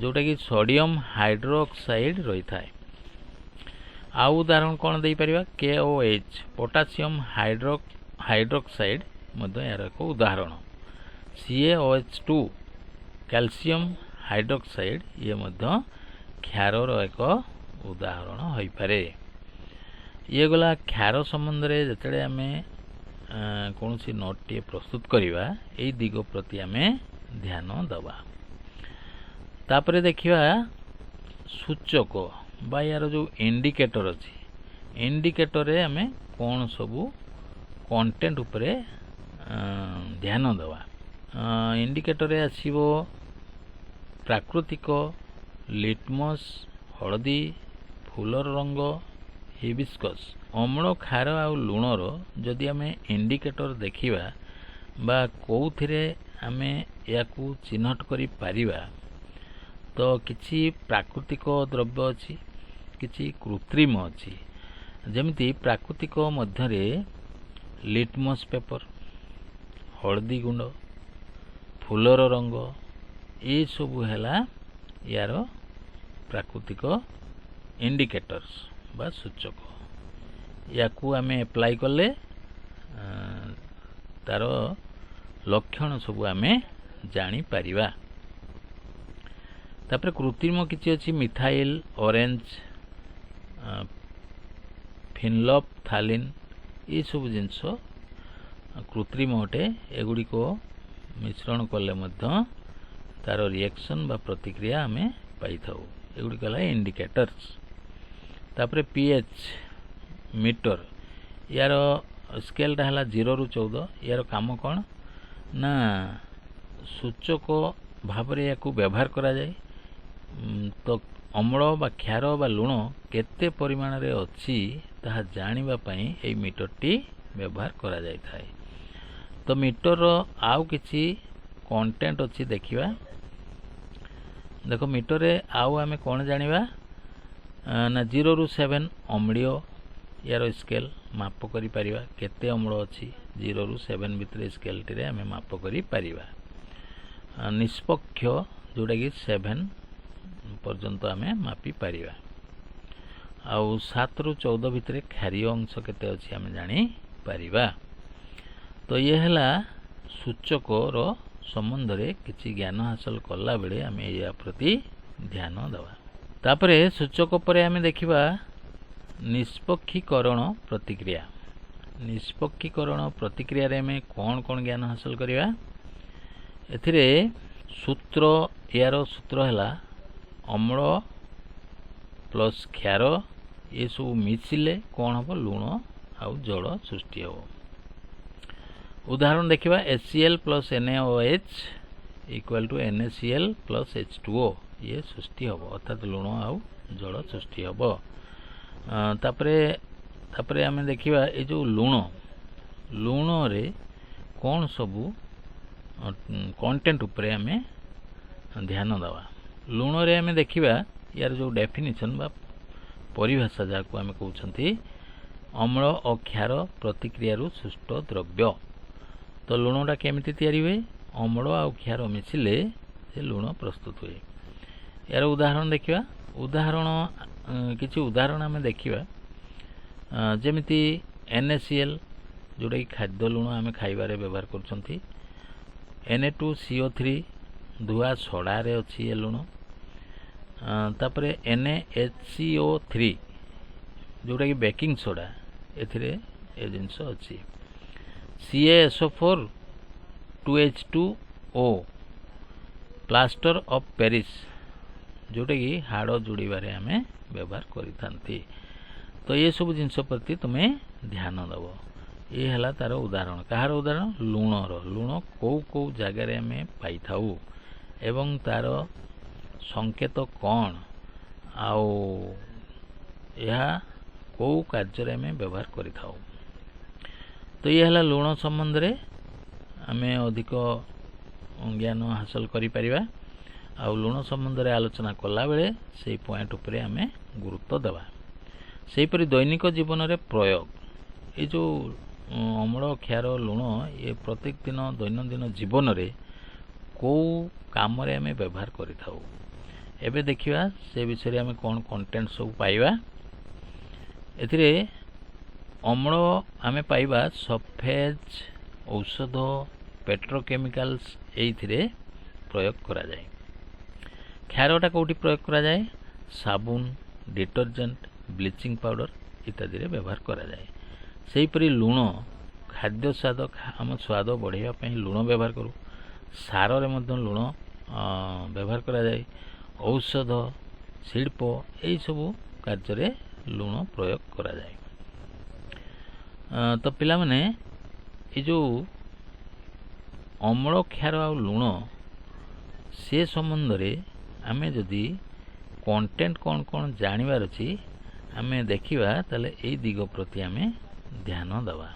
ଯେଉଁଟାକି ସୋଡ଼ିୟମ୍ ହାଇଡ୍ରୋକ୍ସାଇଡ୍ ରହିଥାଏ। ଆଉ ଉଦାହରଣ କ'ଣ ଦେଇପାରିବା, KOH ପୋଟାସିୟମ୍ ହାଇଡ୍ରୋକ୍ସାଇଡ୍ ମଧ୍ୟ ଏହାର ଏକ ଉଦାହରଣ। CaOH2 କ୍ୟାଲସିୟମ୍ ହାଇଡ୍ରୋକ୍ସାଇଡ୍ ଇଏ ମଧ୍ୟ କ୍ଷାରର ଏକ ଉଦାହରଣ ହୋଇପାରେ। ଇଏ ଗଲା କ୍ଷାର ସମ୍ବନ୍ଧରେ ଯେତେବେଳେ ଆମେ କୌଣସି ନୋଟ୍ଟିଏ ପ୍ରସ୍ତୁତ କରିବା, ଏଇ ଦିଗ ପ୍ରତି ଆମେ ଧ୍ୟାନ ଦେବା। ତାପରେ ଦେଖିବା ସୂଚକ ବା ୟାର ଯେଉଁ ଇଣ୍ଡିକେଟର ଅଛି, ଇଣ୍ଡିକେଟରରେ ଆମେ କ'ଣ ସବୁ କଣ୍ଟେଣ୍ଟ ଉପରେ ଧ୍ୟାନ ଦେବା। ଇଣ୍ଡିକେଟରରେ ଆସିବ ପ୍ରାକୃତିକ, ଲିଟମସ୍ ହଳଦୀ, ଫୁଲର ରଙ୍ଗ, ହିବିସ୍କସ୍। ଅମ୍ଳ, କ୍ଷାର ଆଉ ଲୁଣର ଯଦି ଆମେ ଇଣ୍ଡିକେଟର ଦେଖିବା ବା କେଉଁଥିରେ ଆମେ ଏହାକୁ ଚିହ୍ନଟ କରିପାରିବା, ତ କିଛି ପ୍ରାକୃତିକ ଦ୍ରବ୍ୟ ଅଛି, କିଛି କୃତ୍ରିମ ଅଛି। ଯେମିତି ପ୍ରାକୃତିକ ମଧ୍ୟରେ ଲିଟମସ୍ ପେପର, ହଳଦୀ ଗୁଣ୍ଡ, ଫୁଲର ରଙ୍ଗ, ଏସବୁ ହେଲା ୟାର ପ୍ରାକୃତିକ ଇଣ୍ଡିକେଟର୍ସ ବା ସୂଚକ। ୟାକୁ ଆମେ ଆପ୍ଲାଏ କଲେ ତାର ଲକ୍ଷଣ ସବୁ ଆମେ ଜାଣିପାରିବା। ତାପରେ କୃତ୍ରିମ କିଛି ଅଛି, ମିଥାଇଲ୍, ଅରେଞ୍ଜ, ଫିନୋଲ୍ଫଥାଲିନ୍, ଏସବୁ ଜିନିଷ କୃତ୍ରିମ ଅଟେ। ଏଗୁଡ଼ିକ ମିଶ୍ରଣ କଲେ ମଧ୍ୟ ତାର ରିଆକ୍ସନ୍ ବା ପ୍ରତିକ୍ରିୟା ଆମେ ପାଇଥାଉ। ଏଗୁଡ଼ିକ ହେଲା ଇଣ୍ଡିକେଟର୍ସ। ତାପରେ pH ମିଟର, ୟାର ସ୍କେଲଟା ହେଲା 0ରୁ 14। ୟାର କାମ କ'ଣ ନା, ସୂଚକ ଭାବରେ ୟାକୁ ବ୍ୟବହାର କରାଯାଏ। ତ ଅମ୍ଳ ବା କ୍ଷାର ବା ଲୁଣ କେତେ ପରିମାଣରେ ଅଛି ତାହା ଜାଣିବା ପାଇଁ ଏହି ମିଟରଟି ବ୍ୟବହାର କରାଯାଇଥାଏ। ତ ମିଟରର ଆଉ କିଛି କଣ୍ଟେଣ୍ଟ ଅଛି ଦେଖିବା। ଦେଖ ମିଟରରେ ଆଉ ଆମେ କ'ଣ ଜାଣିବା ନା 0ରୁ 7 ଅମ୍ଳୀୟ, ୟାର ସ୍କେଲ୍ ମାପ କରିପାରିବା। କେତେ ଅମ୍ଳ ଅଛି 0ରୁ 7 ଭିତରେ ସ୍କେଲଟିରେ ଆମେ ମାପ କରିପାରିବା। ନିଷ୍ପକ୍ଷ ଯେଉଁଟାକି 7 ପର୍ଯ୍ୟନ୍ତ ଆମେ ମାପିପାରିବା। ଆଉ 7ରୁ 14 ଭିତରେ କ୍ଷାରୀୟ ଅଂଶ କେତେ ଅଛି ଆମେ ଜାଣିପାରିବା। ତ ଇଏ ହେଲା ସୂଚକର ସମ୍ବନ୍ଧରେ କିଛି ଜ୍ଞାନ ହାସଲ କଲାବେଳେ ଆମେ ଏହା ପ୍ରତି ଧ୍ୟାନ ଦେବା। ତାପରେ ସୂଚକ ପରେ ଆମେ ଦେଖିବା ନିଷ୍ପକ୍ଷୀକରଣ ପ୍ରତିକ୍ରିୟା। ନିଷ୍ପକ୍ଷୀକରଣ ପ୍ରତିକ୍ରିୟାରେ ଆମେ କ'ଣ କ'ଣ ଜ୍ଞାନ ହାସଲ କରିବା? ଏଥିରେ ସୂତ୍ର, ୟାର ସୂତ୍ର ହେଲା ଅମ୍ଳ ପ୍ଲସ୍ କ୍ଷାର ଏସବୁ ମିଶିଲେ କ'ଣ ହେବ? ଲୁଣ ଆଉ ଜଳ ସୃଷ୍ଟି ହେବ। ଉଦାହରଣ ଦେଖିବା HCl plus NaOH equal to NaCl plus H2O ଇଏ ସୃଷ୍ଟି ହେବ, ଅର୍ଥାତ୍ ଲୁଣ ଆଉ ଜଳ ସୃଷ୍ଟି ହେବ। ତାପରେ ଆମେ ଦେଖିବା ଏ ଯେଉଁ ଲୁଣରେ କ'ଣ ସବୁ କଣ୍ଟେଣ୍ଟ ଉପରେ ଆମେ ଧ୍ୟାନ ଦେବା। ଲୁଣରେ ଆମେ ଦେଖିବା ୟାର ଯେଉଁ ଡେଫିନିସନ୍ ବା ପରିଭାଷା ଯାହାକୁ ଆମେ କହୁଛନ୍ତି ଅମ୍ଳ ଓ କ୍ଷାର ପ୍ରତିକ୍ରିୟାରୁ ସୃଷ୍ଟ ଦ୍ରବ୍ୟ। ତ ଲୁଣଟା କେମିତି ତିଆରି ହୁଏ? ଅମ୍ଳ ଆଉ କ୍ଷାର ମିଶିଲେ ସେ ଲୁଣ ପ୍ରସ୍ତୁତ ହୁଏ। ଏହାର ଉଦାହରଣ ଦେଖିବା। କିଛି ଉଦାହରଣ ଆମେ ଦେଖିବା, ଯେମିତି NaCl ଯେଉଁଟାକି ଖାଦ୍ୟ ଲୁଣ ଆମେ ଖାଇବାରେ ବ୍ୟବହାର କରୁଛନ୍ତି। Na2CO3 ଧୁଆ ସୋଡ଼ାରେ ଅଛି ଏ ଲୁଣ। ତାପରେ NaHCO3 ଯେଉଁଟାକି ବେକିଂ ସୋଡ଼ା, ଏଥିରେ ଏ ଜିନିଷ ଅଛି। CaSO4 2H2O plaster of Paris ଯେଉଁଟାକି ହାଡ଼ ଯୋଡ଼ିବାରେ ଆମେ ବ୍ୟବହାର କରିଥାନ୍ତି। ତ ଏସବୁ ଜିନିଷ ପ୍ରତି ତୁମେ ଧ୍ୟାନ ଦେବ। ଏ ହେଲା ତା'ର ଉଦାହରଣ। କାହାର ଉଦାହରଣ? ଲୁଣର। ଲୁଣ କେଉଁ ଜାଗାରେ ଆମେ ପାଇଥାଉ ଏବଂ ତା'ର ସଂକେତ କ'ଣ, ଆଉ ଏହା କେଉଁ କାର୍ଯ୍ୟରେ ଆମେ ବ୍ୟବହାର କରିଥାଉ। ତ ଇଏ ହେଲା ଲୁଣ ସମ୍ବନ୍ଧରେ ଆମେ ଅଧିକ ଜ୍ଞାନ ହାସଲ କରିପାରିବା। ଆଉ ଲୁଣ ସମ୍ବନ୍ଧରେ ଆଲୋଚନା କଲାବେଳେ ସେଇ ପଏଣ୍ଟ ଉପରେ ଆମେ ଗୁରୁତ୍ୱ ଦେବା। ସେହିପରି ଦୈନିକ ଜୀବନରେ ପ୍ରୟୋଗ। ଏ ଯେଉଁ ଅମ୍ଳ, କ୍ଷାର, ଲୁଣ ଏ ପ୍ରତ୍ୟେକ ଦିନ ଦୈନନ୍ଦିନ ଜୀବନରେ କେଉଁ କାମରେ ଆମେ ବ୍ୟବହାର କରିଥାଉ। ଏବେ ଦେଖିବା ସେ ବିଷୟରେ ଆମେ କ'ଣ କଣ୍ଟେଣ୍ଟ ସବୁ ପାଇବା। ଏଥିରେ ଅମ୍ଳ ଆମେ ପାଇବା ସଲ୍ଫେଜ୍, ଔଷଧ, ପେଟ୍ରୋକେମିକାଲ୍ସ ଏଇଥିରେ ପ୍ରୟୋଗ କରାଯାଏ। କ୍ଷାରଟା କେଉଁଠି ପ୍ରୟୋଗ କରାଯାଏ? ସାବୁନ, ଡିଟର୍ଜେଣ୍ଟ, ବ୍ଲିଚିଂ ପାଉଡ଼ର ଇତ୍ୟାଦିରେ ବ୍ୟବହାର କରାଯାଏ। ସେହିପରି ଲୁଣ ଖାଦ୍ୟ ସ୍ୱାଦ, ଆମ ସ୍ୱାଦ ବଢ଼ାଇବା ପାଇଁ ଲୁଣ ବ୍ୟବହାର କରୁ। ସାରରେ ମଧ୍ୟ ଲୁଣ ବ୍ୟବହାର କରାଯାଏ। ଔଷଧ, ଶିଳ୍ପ ଏହିସବୁ କାର୍ଯ୍ୟରେ ଲୁଣ ପ୍ରୟୋଗ କରାଯାଏ। ତ ପିଲାମାନେ ଏ ଯେଉଁ ଅମ୍ଳ, କ୍ଷାର ଆଉ ଲୁଣ ସେ ସମ୍ବନ୍ଧରେ ଆମେ ଯଦି କଣ୍ଟେଣ୍ଟ କ'ଣ ଜାଣିବାର ଅଛି ଆମେ ଦେଖିବା, ତାହେଲେ ଏଇ ଦିଗ ପ୍ରତି ଆମେ ଧ୍ୟାନ ଦେବା।